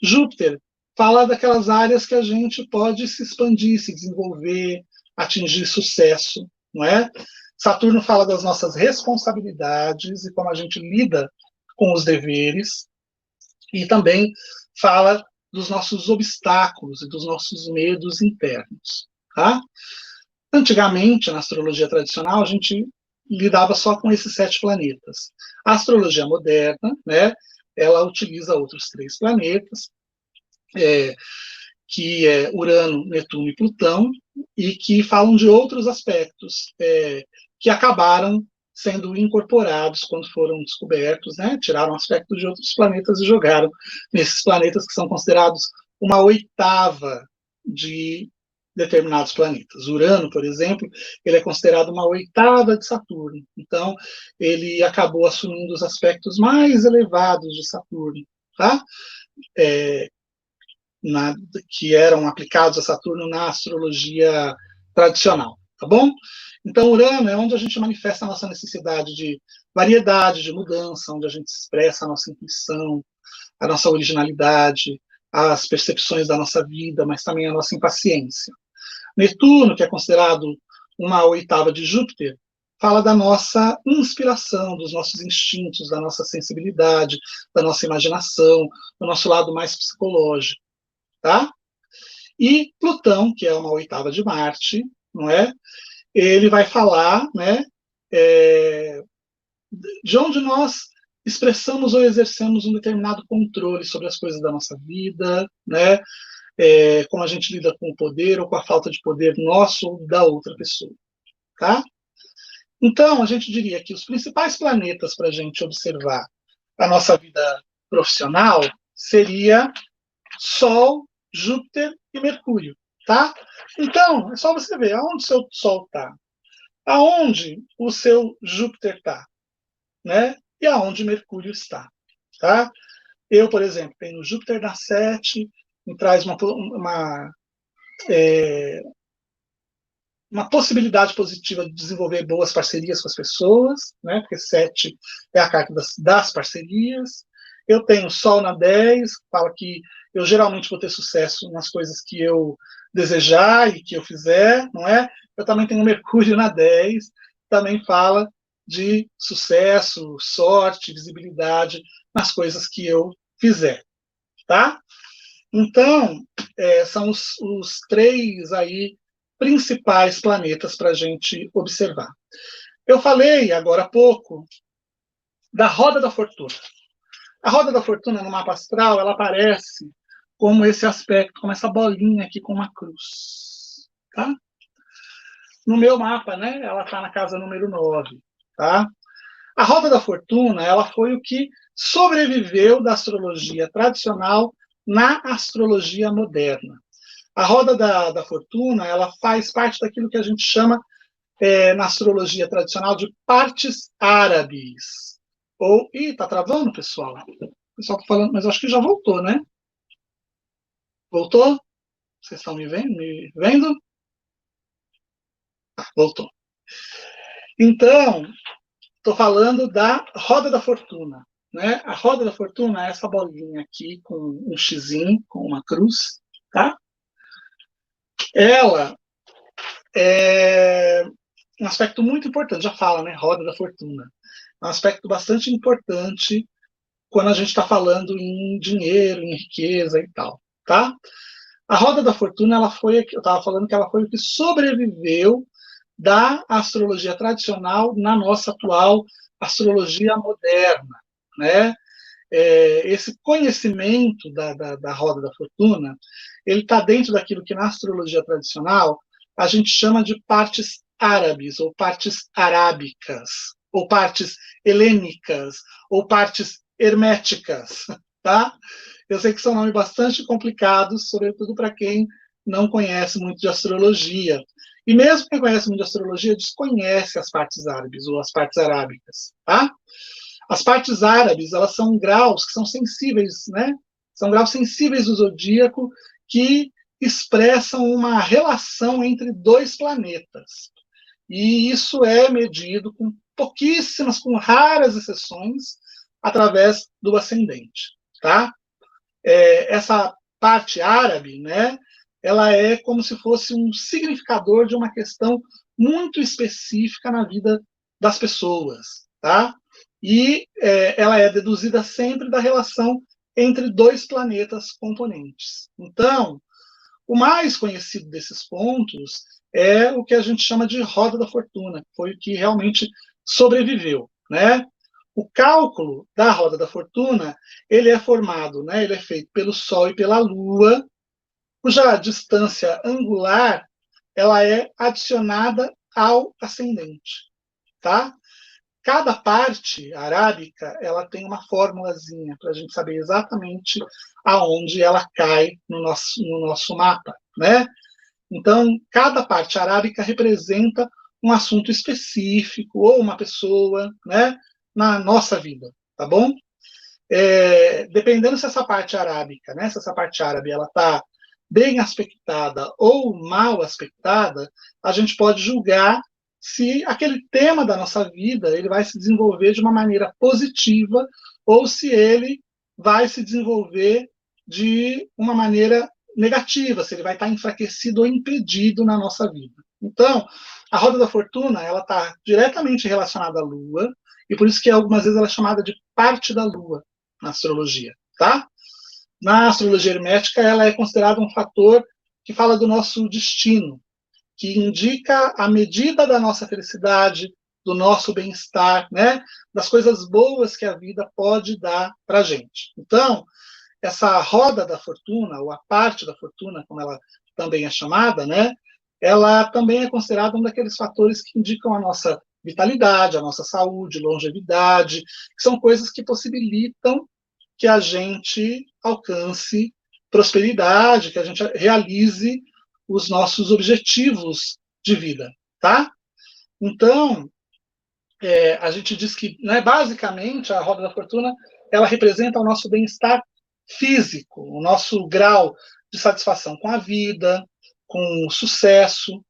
Júpiter fala daquelas áreas que a gente pode se expandir, se desenvolver, atingir sucesso, não é? Saturno fala das nossas responsabilidades e como a gente lida com os deveres, e também fala dos nossos obstáculos e dos nossos medos internos, tá? Antigamente, na astrologia tradicional, a gente lidava só com esses 7 planetas. A astrologia moderna, né, ela utiliza outros 3 planetas, que é Urano, Netuno e Plutão, e que falam de outros aspectos que acabaram sendo incorporados quando foram descobertos, né? Tiraram aspectos de outros planetas e jogaram nesses planetas que são considerados uma oitava de determinados planetas. Urano, por exemplo, ele é considerado uma oitava de Saturno. Então, ele acabou assumindo os aspectos mais elevados de Saturno, tá? Que eram aplicados a Saturno na astrologia tradicional, tá bom? Então, Urano é onde a gente manifesta a nossa necessidade de variedade, de mudança, onde a gente expressa a nossa intuição, a nossa originalidade, as percepções da nossa vida, mas também a nossa impaciência. Netuno, que é considerado uma oitava de Júpiter, fala da nossa inspiração, dos nossos instintos, da nossa sensibilidade, da nossa imaginação, do nosso lado mais psicológico, tá? E Plutão, que é uma oitava de Marte, não é? Ele vai falar, né, de onde nós expressamos ou exercemos um determinado controle sobre as coisas da nossa vida, né? Como a gente lida com o poder ou com a falta de poder nosso ou da outra pessoa, tá? Então, a gente diria que os principais planetas para a gente observar a nossa vida profissional seria Sol, Júpiter e Mercúrio, tá? Então, é só você ver aonde o seu Sol está, aonde o seu Júpiter está, né? E aonde Mercúrio está, tá? Eu, por exemplo, tenho Júpiter na 7, me traz uma possibilidade positiva de desenvolver boas parcerias com as pessoas, né? Porque 7 é a carta das parcerias. Eu tenho Sol na 10, fala que eu geralmente vou ter sucesso nas coisas que eu desejar e que eu fizer, não é? Eu também tenho Mercúrio na 10, também fala de sucesso, sorte, visibilidade nas coisas que eu fizer, tá? Então, são os três aí principais planetas para a gente observar. Eu falei agora há pouco da roda da fortuna. A roda da fortuna no mapa astral, ela aparece como esse aspecto, como essa bolinha aqui com uma cruz, tá? No meu mapa, né, ela está na casa número 9, tá? A roda da fortuna, ela foi o que sobreviveu da astrologia tradicional na astrologia moderna. A roda da fortuna, ela faz parte daquilo que a gente chama, na astrologia tradicional, de partes árabes. Ou, ih, tá travando, pessoal? O pessoal tá falando, mas eu acho que já voltou, né? Voltou? Vocês estão me vendo? Voltou. Então, estou falando da roda da fortuna. Né? A roda da fortuna é essa bolinha aqui com um xizinho, com uma cruz. Tá? Ela é um aspecto muito importante, já fala, né? Roda da fortuna. É um aspecto bastante importante quando a gente está falando em dinheiro, em riqueza e tal. Tá? A roda da fortuna, ela foi, eu estava falando que ela foi o que sobreviveu da astrologia tradicional na nossa atual astrologia moderna, né? Esse conhecimento da roda da fortuna, ele está dentro daquilo que na astrologia tradicional a gente chama de partes árabes, ou partes arábicas, ou partes helênicas, ou partes herméticas, tá? Eu sei que são nomes bastante complicados, sobretudo para quem não conhece muito de astrologia. E mesmo quem conhece muito de astrologia desconhece as partes árabes ou as partes arábicas, tá? As partes árabes, elas são graus que são sensíveis, né? São graus sensíveis do zodíaco que expressam uma relação entre dois planetas. E isso é medido com pouquíssimas, com raras exceções, através do ascendente, tá? Essa parte árabe, né? Ela é como se fosse um significador de uma questão muito específica na vida das pessoas, tá? E ela é deduzida sempre da relação entre dois planetas componentes. Então, o mais conhecido desses pontos é o que a gente chama de roda da fortuna, que foi o que realmente sobreviveu, né? O cálculo da roda da fortuna, ele é formado, né? Ele é feito pelo Sol e pela Lua, cuja distância angular ela é adicionada ao ascendente, tá? Cada parte arábica ela tem uma formulazinha para a gente saber exatamente aonde ela cai no nosso mapa, né? Então, cada parte arábica representa um assunto específico ou uma pessoa, né, na nossa vida, tá bom? Dependendo se essa parte arábica, né, se essa parte árabe ela está bem aspectada ou mal aspectada, a gente pode julgar se aquele tema da nossa vida ele vai se desenvolver de uma maneira positiva ou se ele vai se desenvolver de uma maneira negativa, se ele vai estar enfraquecido ou impedido na nossa vida. Então, a roda da fortuna ela está diretamente relacionada à Lua e por isso que algumas vezes ela é chamada de parte da Lua na astrologia, tá? Na astrologia hermética, ela é considerada um fator que fala do nosso destino, que indica a medida da nossa felicidade, do nosso bem-estar, né? Das coisas boas que a vida pode dar para a gente. Então, essa roda da fortuna, ou a parte da fortuna, como ela também é chamada, né? Ela também é considerada um daqueles fatores que indicam a nossa vitalidade, a nossa saúde, longevidade, que são coisas que possibilitam que a gente alcance prosperidade, que a gente realize os nossos objetivos de vida, tá? Então, a gente diz que, né, basicamente, a roda da fortuna, ela representa o nosso bem-estar físico, o nosso grau de satisfação com a vida, com o sucesso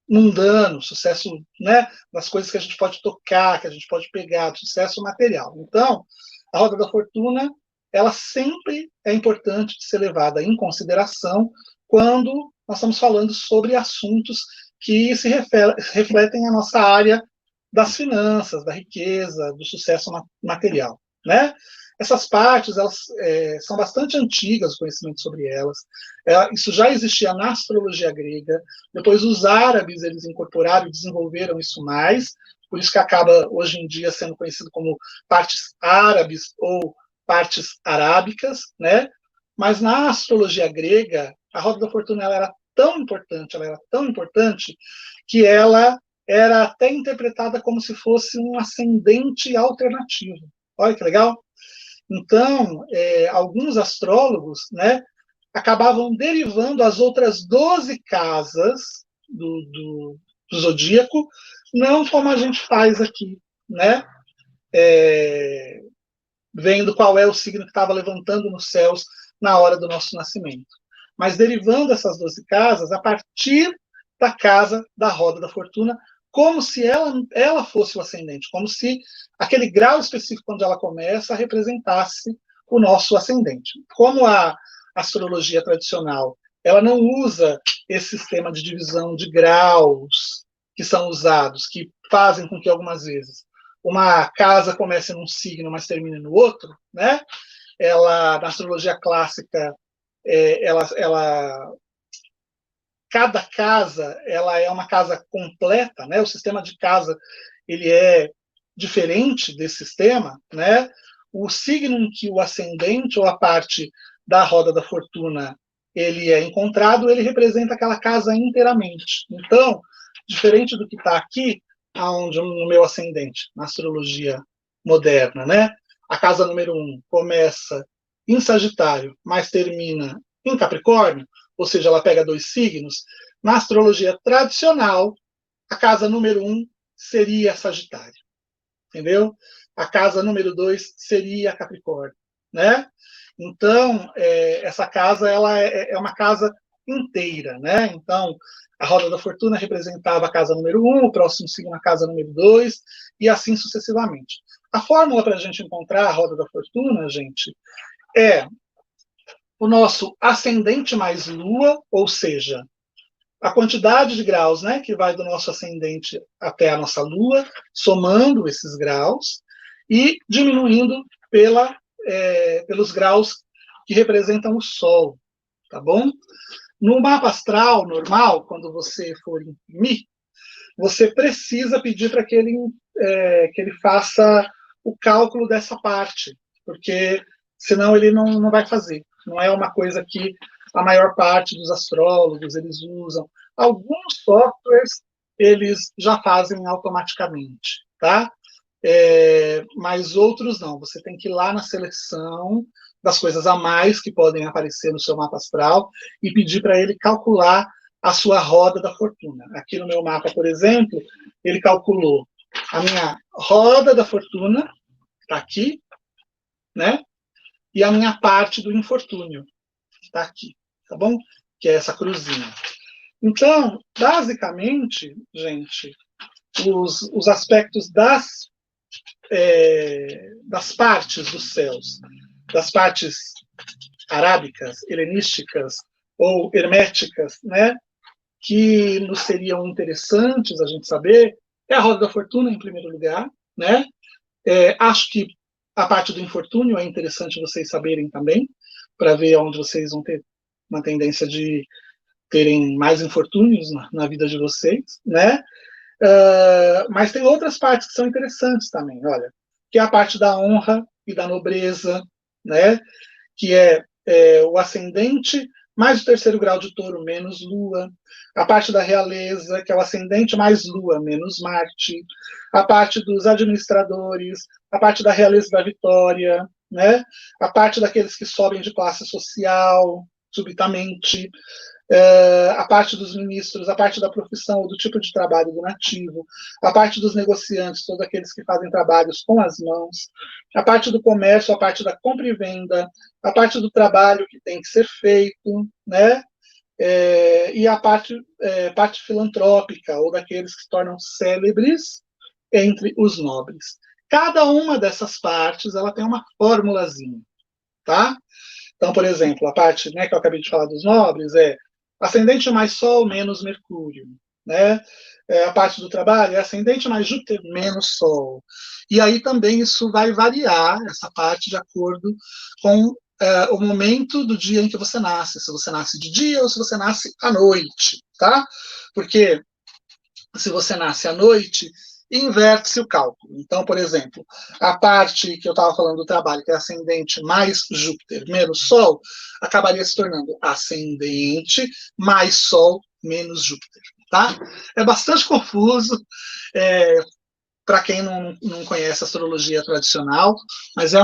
mundano, sucesso, né, das coisas que a gente pode tocar, que a gente pode pegar, sucesso material. Então, a roda da fortuna, ela sempre é importante de ser levada em consideração quando nós estamos falando sobre assuntos que se refletem a nossa área das finanças, da riqueza, do sucesso material, né? Essas partes, elas são bastante antigas, o conhecimento sobre elas. Isso já existia na astrologia grega. Depois, os árabes, eles incorporaram e desenvolveram isso mais. Por isso que acaba, hoje em dia, sendo conhecido como partes árabes ou partes arábicas, né? Mas na astrologia grega, a roda da fortuna ela era tão importante, que ela era até interpretada como se fosse um ascendente alternativo. Olha que legal. Então, alguns astrólogos, né, acabavam derivando as outras 12 casas do zodíaco, não como a gente faz aqui, né? Vendo qual é o signo que estava levantando nos céus na hora do nosso nascimento. Mas derivando essas 12 casas a partir da casa da roda da fortuna, como se ela fosse o ascendente, como se aquele grau específico onde ela começa representasse o nosso ascendente. Como a astrologia tradicional ela não usa esse sistema de divisão de graus que são usados, que fazem com que algumas vezes uma casa comece num signo, mas termine no outro, né? Na astrologia clássica, cada casa ela é uma casa completa, né? O sistema de casa ele é diferente desse sistema, né? O signo em que o ascendente ou a parte da roda da fortuna ele é encontrado, ele representa aquela casa inteiramente. Então, diferente do que está aqui, aonde no meu ascendente, na astrologia moderna, né? A casa número 1 começa em Sagitário, mas termina em Capricórnio, ou seja, ela pega 2 signos. Na astrologia tradicional, a casa número 1 seria Sagitário, entendeu? A casa número 2 seria Capricórnio, né? Então, essa casa ela é uma casa inteira, né? Então, a roda da fortuna representava a casa número 1, o próximo signo a casa número 2, e assim sucessivamente. A fórmula para a gente encontrar a roda da fortuna, gente, é o nosso ascendente mais lua, ou seja, a quantidade de graus, né, que vai do nosso ascendente até a nossa lua, somando esses graus e diminuindo pelos graus que representam o Sol, tá bom? No mapa astral normal, quando você for imprimir, você precisa pedir para que ele faça o cálculo dessa parte, porque senão ele não vai fazer. Não é uma coisa que a maior parte dos astrólogos eles usam. Alguns softwares eles já fazem automaticamente, tá? Mas outros não. Você tem que ir lá na seleção das coisas a mais que podem aparecer no seu mapa astral e pedir para ele calcular a sua roda da fortuna. Aqui no meu mapa, por exemplo, ele calculou a minha roda da fortuna, está aqui, né? E a minha parte do infortúnio, está aqui, tá bom? Que é essa cruzinha. Então, basicamente, gente, os aspectos das partes dos céus, das partes arábicas, helenísticas ou herméticas, né, que nos seriam interessantes a gente saber, é a roda da fortuna, em primeiro lugar, né? Acho que a parte do infortúnio é interessante vocês saberem também, para ver onde vocês vão ter uma tendência de terem mais infortúnios na vida de vocês, né? Mas tem outras partes que são interessantes também, olha, que é a parte da honra e da nobreza, né? Que é o ascendente mais o terceiro grau de touro menos lua, a parte da realeza, que é o ascendente mais lua menos Marte, a parte dos administradores, a parte da realeza da vitória, né? A parte daqueles que sobem de classe social subitamente, a parte dos ministros, a parte da profissão ou do tipo de trabalho do nativo, a parte dos negociantes, todos aqueles que fazem trabalhos com as mãos, a parte do comércio, a parte da compra e venda, a parte do trabalho que tem que ser feito, né? E a parte filantrópica, ou daqueles que se tornam célebres entre os nobres. Cada uma dessas partes ela tem uma formulazinha, tá? Então, por exemplo, a parte, né, que eu acabei de falar dos nobres é ascendente mais Sol menos Mercúrio, né? a parte do trabalho é ascendente mais Júpiter menos Sol. E aí também isso vai variar, essa parte, de acordo com o momento do dia em que você nasce, se você nasce de dia ou se você nasce à noite, tá? Porque se você nasce à noite, inverte-se o cálculo. Então, por exemplo, a parte que eu estava falando do trabalho, que é ascendente mais Júpiter menos Sol, acabaria se tornando ascendente mais Sol menos Júpiter. Tá? É bastante confuso para quem não conhece a astrologia tradicional, mas é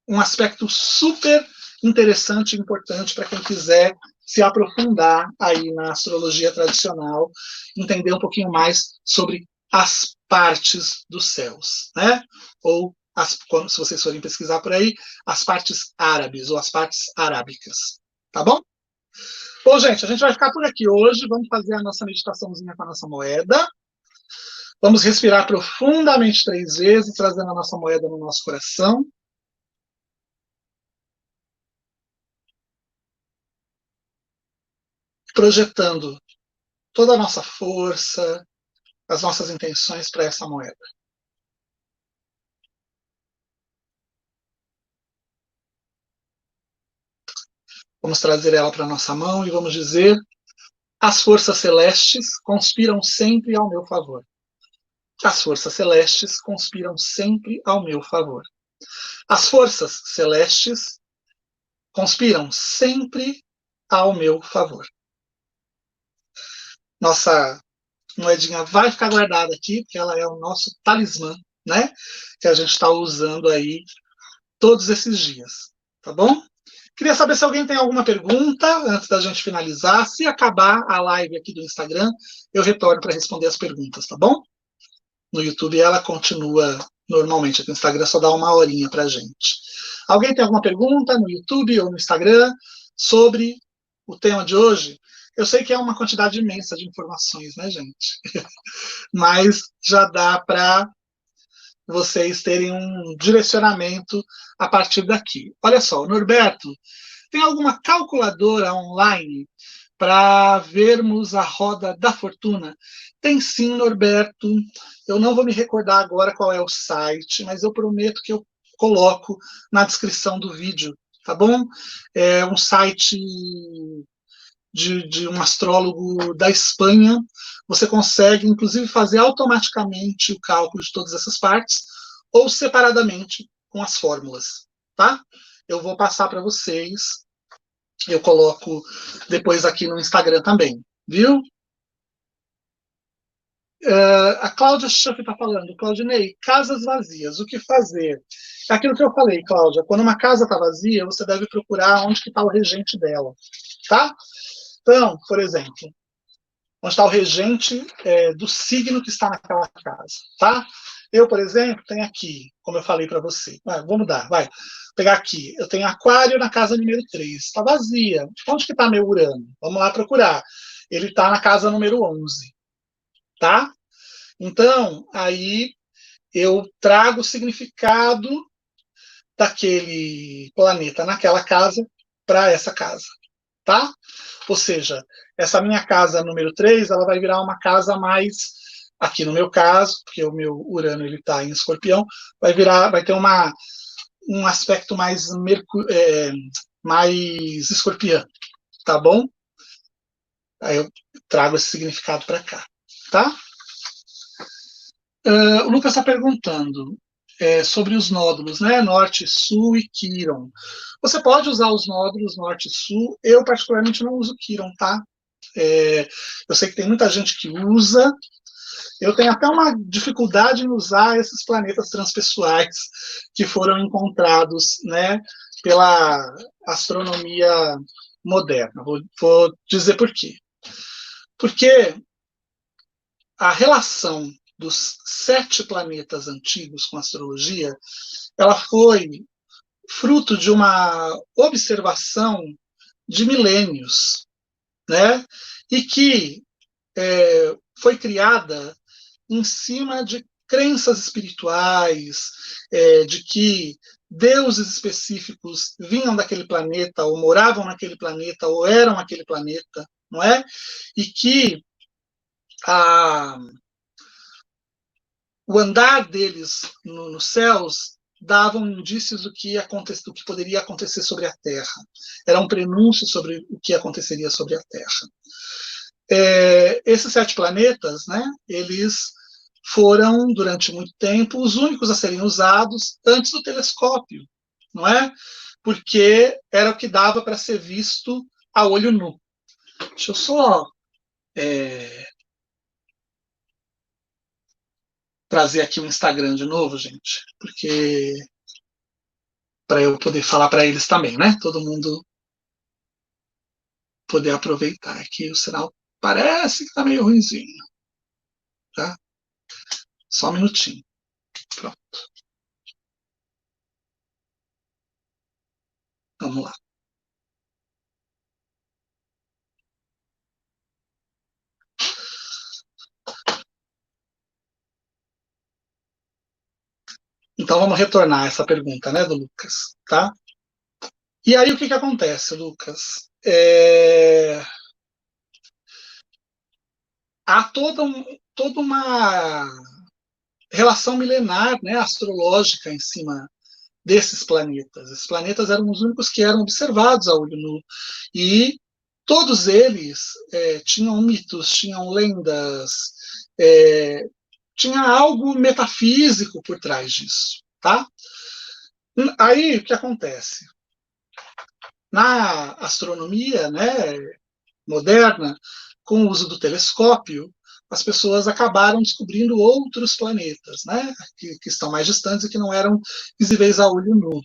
um aspecto super interessante e importante para quem quiser se aprofundar aí na astrologia tradicional, entender um pouquinho mais sobre as partes dos céus, né? Ou, se vocês forem pesquisar por aí, as partes árabes ou as partes arábicas, tá bom? Bom, gente, a gente vai ficar por aqui hoje, vamos fazer a nossa meditaçãozinha com a nossa moeda, vamos respirar profundamente 3 vezes, trazendo a nossa moeda no nosso coração, projetando toda a nossa força, as nossas intenções para essa moeda. Vamos trazer ela para a nossa mão e vamos dizer: as forças celestes conspiram sempre ao meu favor. As forças celestes conspiram sempre ao meu favor. As forças celestes conspiram sempre ao meu favor. Nossa moedinha vai ficar guardada aqui, porque ela é o nosso talismã, né? Que a gente está usando aí todos esses dias, tá bom? Queria saber se alguém tem alguma pergunta antes da gente finalizar. Se acabar a live aqui do Instagram, eu retorno para responder as perguntas, tá bom? No YouTube ela continua normalmente, aqui no Instagram só dá uma horinha para gente. Alguém tem alguma pergunta no YouTube ou no Instagram sobre o tema de hoje? Eu sei que é uma quantidade imensa de informações, né, gente? Mas já dá para vocês terem um direcionamento a partir daqui. Olha só, Norberto, tem alguma calculadora online para vermos a roda da fortuna? Tem sim, Norberto. Eu não vou me recordar agora qual é o site, mas eu prometo que eu coloco na descrição do vídeo, tá bom? É um site de um astrólogo da Espanha. Você consegue, inclusive, fazer automaticamente o cálculo de todas essas partes, ou separadamente com as fórmulas, tá? Eu vou passar para vocês, eu coloco depois aqui no Instagram também, viu? A Cláudia Schuff está falando, Claudinei, casas vazias, o que fazer? É aquilo que eu falei, Cláudia, quando uma casa está vazia, você deve procurar onde que está o regente dela, tá? Então, por exemplo, onde está o regente do signo que está naquela casa, tá? Eu, por exemplo, tenho aqui, como eu falei para você, vou mudar, vai. Pegar aqui, eu tenho Aquário na casa número 3, está vazia. Onde que está meu Urano? Vamos lá procurar. Ele está na casa número 11, tá? Então, aí eu trago o significado daquele planeta naquela casa para essa casa, tá? Ou seja, essa minha casa número 3, ela vai virar uma casa mais, aqui no meu caso, porque o meu Urano ele está em Escorpião, vai ter um aspecto mais escorpião, tá bom? Aí eu trago esse significado para cá, tá? O Lucas está perguntando sobre os nódulos, né? Norte, Sul e Quiron. Você pode usar os nódulos Norte e Sul. Eu, particularmente, não uso Quiron, tá? Eu sei que tem muita gente que usa. Eu tenho até uma dificuldade em usar esses planetas transpessoais que foram encontrados, né, pela astronomia moderna. Vou dizer por quê. Porque a relação dos 7 planetas antigos com a astrologia, ela foi fruto de uma observação de milênios, né? E que foi criada em cima de crenças espirituais, de que deuses específicos vinham daquele planeta, ou moravam naquele planeta, ou eram aquele planeta, não é? E que a, o andar deles nos céus davam indícios do que poderia acontecer sobre a Terra. Era um prenúncio sobre o que aconteceria sobre a Terra. Esses 7 planetas, né, eles foram, durante muito tempo, os únicos a serem usados antes do telescópio, não é? Porque era o que dava para ser visto a olho nu. Deixa eu só trazer aqui o Instagram de novo, gente, porque para eu poder falar para eles também, né? Todo mundo poder aproveitar. Aqui o sinal parece que está meio ruimzinho, tá? Só um minutinho. Pronto. Vamos lá. Então vamos retornar essa pergunta, né, do Lucas, tá? E aí o que acontece, Lucas? Há toda uma relação milenar, né, astrológica em cima desses planetas. Esses planetas eram os únicos que eram observados a olho nu. E todos eles tinham mitos, tinham lendas, tinha algo metafísico por trás disso, tá? Aí o que acontece? Na astronomia, né, moderna, com o uso do telescópio, as pessoas acabaram descobrindo outros planetas, né, que estão mais distantes e que não eram visíveis a olho nu.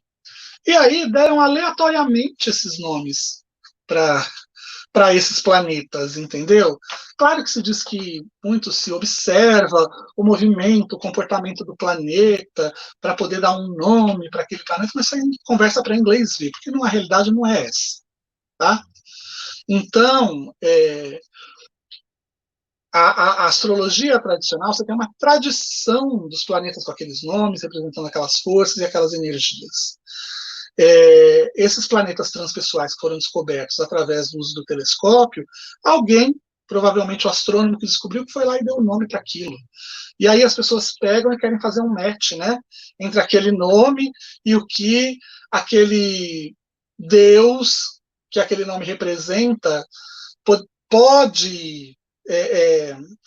E aí deram aleatoriamente esses nomes para esses planetas, entendeu? Claro que se diz que muito se observa o movimento, o comportamento do planeta para poder dar um nome para aquele planeta, mas isso aí conversa para inglês ver, porque na realidade não é essa, tá? Então, a astrologia tradicional, você tem uma tradição dos planetas com aqueles nomes, representando aquelas forças e aquelas energias. Esses planetas transpessoais que foram descobertos através do uso do telescópio, alguém, provavelmente o astrônomo que descobriu, que foi lá e deu o nome para aquilo. E aí as pessoas pegam e querem fazer um match, né, entre aquele nome e o que aquele Deus que aquele nome representa pode,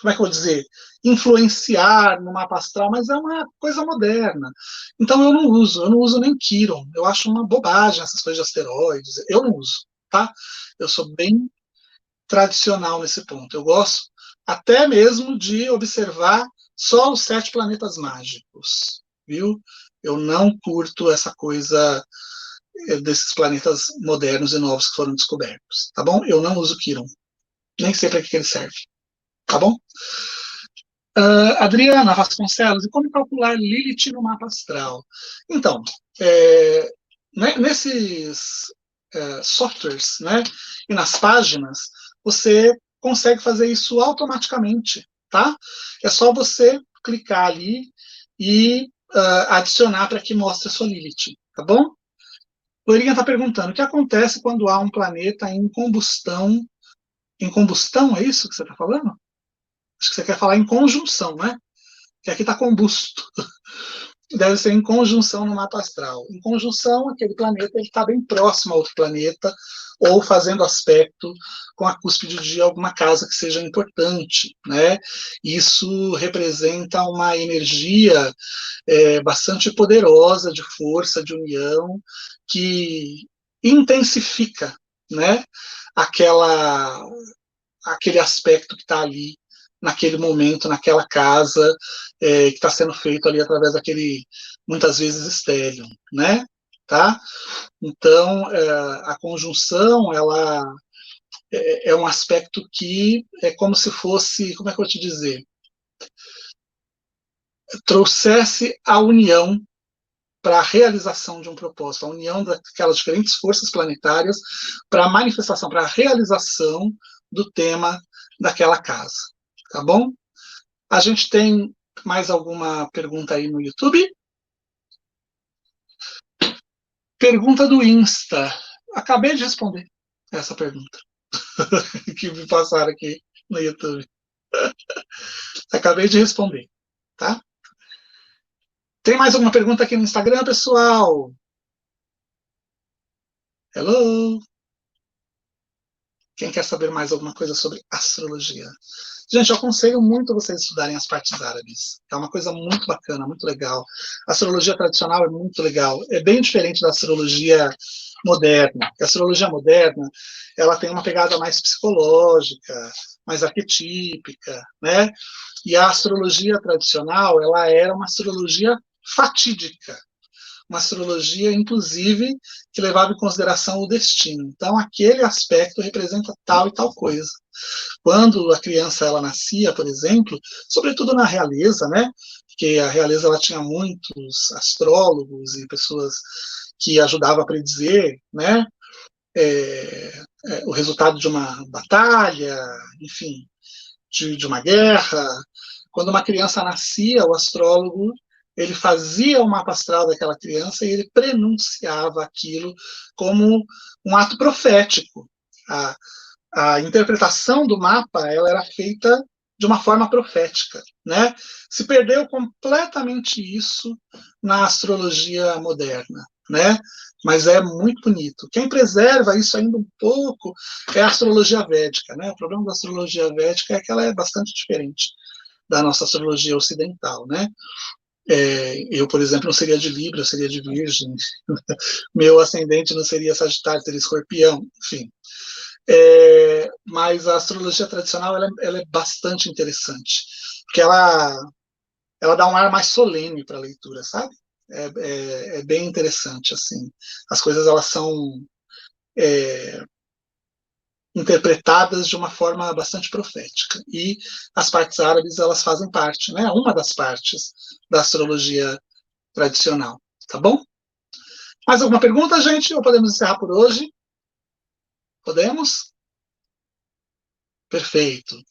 como é que eu vou dizer, influenciar no mapa astral, mas é uma coisa moderna. Então eu não uso nem Quiron, eu acho uma bobagem essas coisas de asteroides, eu não uso, tá? Eu sou bem tradicional nesse ponto, eu gosto até mesmo de observar só os 7 planetas mágicos, viu? Eu não curto essa coisa desses planetas modernos e novos que foram descobertos, tá bom? Eu não uso Quiron, nem sei para que ele serve, tá bom? Adriana Vasconcelos, e como calcular Lilith no mapa astral? Então, nesses softwares, né, e nas páginas, você consegue fazer isso automaticamente, tá? É só você clicar ali e adicionar para que mostre a sua Lilith, tá bom? Loirinha está perguntando, o que acontece quando há um planeta em combustão? Em combustão, é isso que você está falando? Acho que você quer falar em conjunção, né? Que aqui está combusto. Deve ser em conjunção no mapa astral. Em conjunção, aquele planeta está bem próximo a outro planeta, ou fazendo aspecto com a cúspide de alguma casa que seja importante, né? Isso representa uma energia bastante poderosa de força, de união, que intensifica, né? Aquela, aquele aspecto que está ali naquele momento, naquela casa, que está sendo feito ali através daquele, muitas vezes, estélio, né? Tá? Então, a conjunção, ela é um aspecto que é como se fosse, como é que eu vou te dizer? Trouxesse a união para a realização de um propósito, a união daquelas diferentes forças planetárias para a manifestação, para a realização do tema daquela casa. Tá bom? A gente tem mais alguma pergunta aí no YouTube? Pergunta do Insta. Acabei de responder essa pergunta que me passaram aqui no YouTube. Acabei de responder, tá? Tem mais alguma pergunta aqui no Instagram, pessoal? Hello? Quem quer saber mais alguma coisa sobre astrologia? Gente, eu aconselho muito vocês estudarem as partes árabes. É uma coisa muito bacana, muito legal. A astrologia tradicional é muito legal. É bem diferente da astrologia moderna. A astrologia moderna, ela tem uma pegada mais psicológica, mais arquetípica, né? E a astrologia tradicional, ela era uma astrologia fatídica, uma astrologia, inclusive, que levava em consideração o destino. Então, aquele aspecto representa tal e tal coisa. Quando a criança ela nascia, por exemplo, sobretudo na realeza, né? Porque a realeza ela tinha muitos astrólogos e pessoas que ajudavam a predizer, né? O resultado de uma batalha, enfim, de uma guerra. Quando uma criança nascia, o astrólogo ele fazia o mapa astral daquela criança e ele prenunciava aquilo como um ato profético. A, a interpretação do mapa ela era feita de uma forma profética, né? Se perdeu completamente isso na astrologia moderna, né? Mas é muito bonito. Quem preserva isso ainda um pouco é a astrologia védica, né? O problema da astrologia védica é que ela é bastante diferente da nossa astrologia ocidental, né? Eu, por exemplo, não seria de Libra, eu seria de Virgem. Meu ascendente não seria Sagitário, seria Escorpião, enfim. Mas a astrologia tradicional ela é bastante interessante, porque ela dá um ar mais solene para a leitura, sabe? É bem interessante, assim. As coisas elas são é, interpretadas de uma forma bastante profética. E as partes árabes elas fazem parte, né? Uma das partes da astrologia tradicional, tá bom? Mais alguma pergunta, gente? Ou podemos encerrar por hoje? Podemos? Perfeito.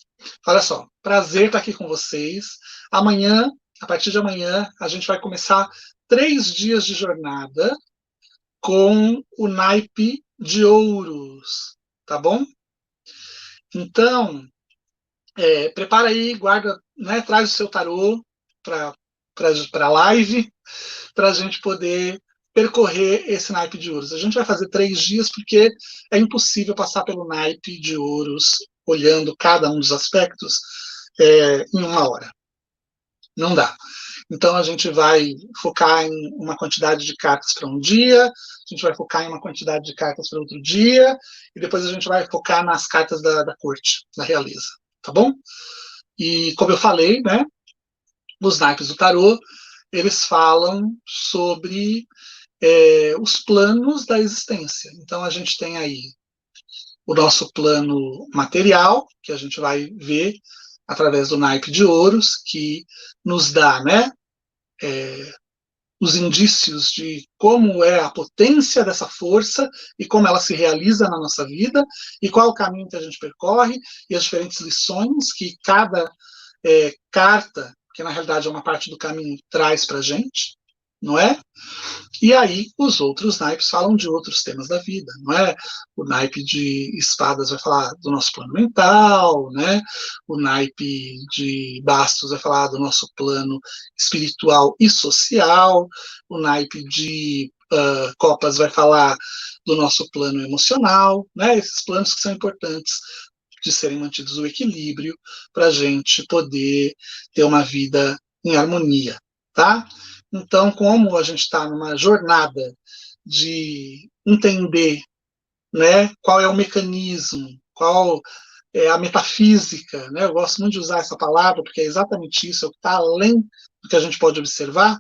Olha só, prazer estar aqui com vocês. Amanhã, a partir de amanhã, a gente vai começar 3 dias de jornada com o naipe de ouros, tá bom? Então, prepara aí, guarda, né, traz o seu tarô para a live, para a gente poder percorrer esse naipe de ouros. A gente vai fazer 3 dias porque é impossível passar pelo naipe de ouros olhando cada um dos aspectos em 1 hora. Não dá. Então a gente vai focar em uma quantidade de cartas para um dia, a gente vai focar em uma quantidade de cartas para outro dia, e depois a gente vai focar nas cartas da corte, da realeza, tá bom? E como eu falei, né, os naipes do tarô, eles falam sobre os planos da existência. Então a gente tem aí o nosso plano material, que a gente vai ver através do naipe de ouros, que nos dá, né, os indícios de como é a potência dessa força e como ela se realiza na nossa vida e qual é o caminho que a gente percorre e as diferentes lições que cada carta, que na realidade é uma parte do caminho, traz para a gente, não é? E aí os outros naipes falam de outros temas da vida, não é? O naipe de espadas vai falar do nosso plano mental, né? O naipe de bastos vai falar do nosso plano espiritual e social, o naipe de copas vai falar do nosso plano emocional, né? Esses planos que são importantes de serem mantidos o equilíbrio para a gente poder ter uma vida em harmonia, tá? Então, como a gente está numa jornada de entender, né, qual é o mecanismo, qual é a metafísica, né? Eu gosto muito de usar essa palavra porque é exatamente isso, é o que está além do que a gente pode observar,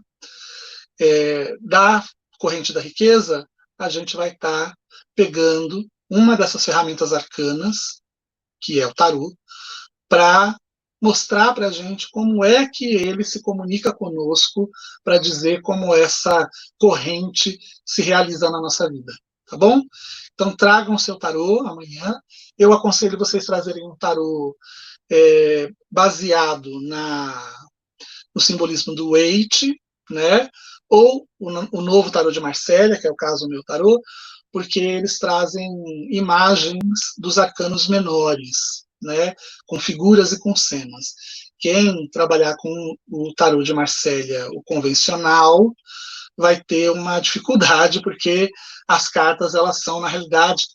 da corrente da riqueza, a gente vai estar pegando uma dessas ferramentas arcanas, que é o tarô, para mostrar para a gente como é que ele se comunica conosco para dizer como essa corrente se realiza na nossa vida, tá bom? Então tragam o seu tarô amanhã. Eu aconselho vocês trazerem um tarô baseado no simbolismo do Waite, né? Ou o novo tarô de Marsella, que é o caso do meu tarô, porque eles trazem imagens dos arcanos menores, né, com figuras e com cenas. Quem trabalhar com o tarô de Marsella, o convencional, vai ter uma dificuldade, porque as cartas, elas são, na realidade,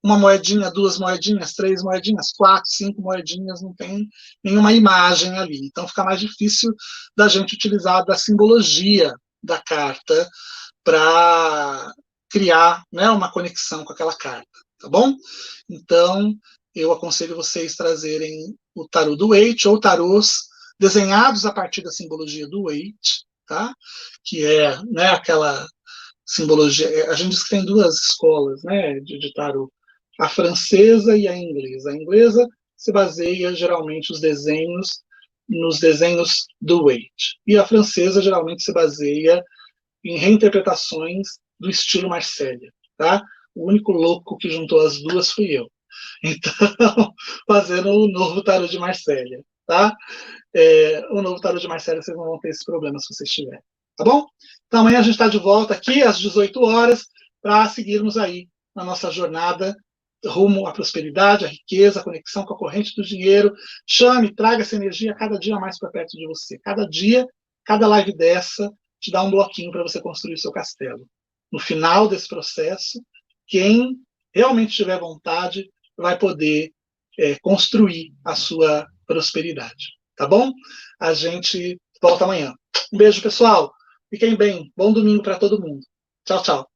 uma moedinha, duas moedinhas, três moedinhas, quatro, cinco moedinhas, não tem nenhuma imagem ali. Então fica mais difícil da gente utilizar da simbologia da carta para criar, né, uma conexão com aquela carta, tá bom? Então, eu aconselho vocês trazerem o tarô do Waite ou tarôs desenhados a partir da simbologia do Waite, tá? Que é, né, aquela simbologia. A gente diz que tem duas escolas, né, de tarô, a francesa e a inglesa. A inglesa se baseia geralmente os desenhos nos desenhos do Waite, e a francesa geralmente se baseia em reinterpretações do estilo Marsella, tá? O único louco que juntou as duas fui eu. Então, fazendo o novo tarô de Marsella, tá? O novo tarô de Marsella, vocês não vão ter esse problema se vocês tiverem, tá bom? Então amanhã a gente está de volta aqui às 18 horas para seguirmos aí na nossa jornada rumo à prosperidade, à riqueza, à conexão com a corrente do dinheiro. Chame, traga essa energia cada dia mais para perto de você. Cada dia, cada live dessa te dá um bloquinho para você construir o seu castelo. No final desse processo, quem realmente tiver vontade vai poder construir a sua prosperidade. Tá bom? A gente volta amanhã. Um beijo, pessoal. Fiquem bem. Bom domingo para todo mundo. Tchau, tchau.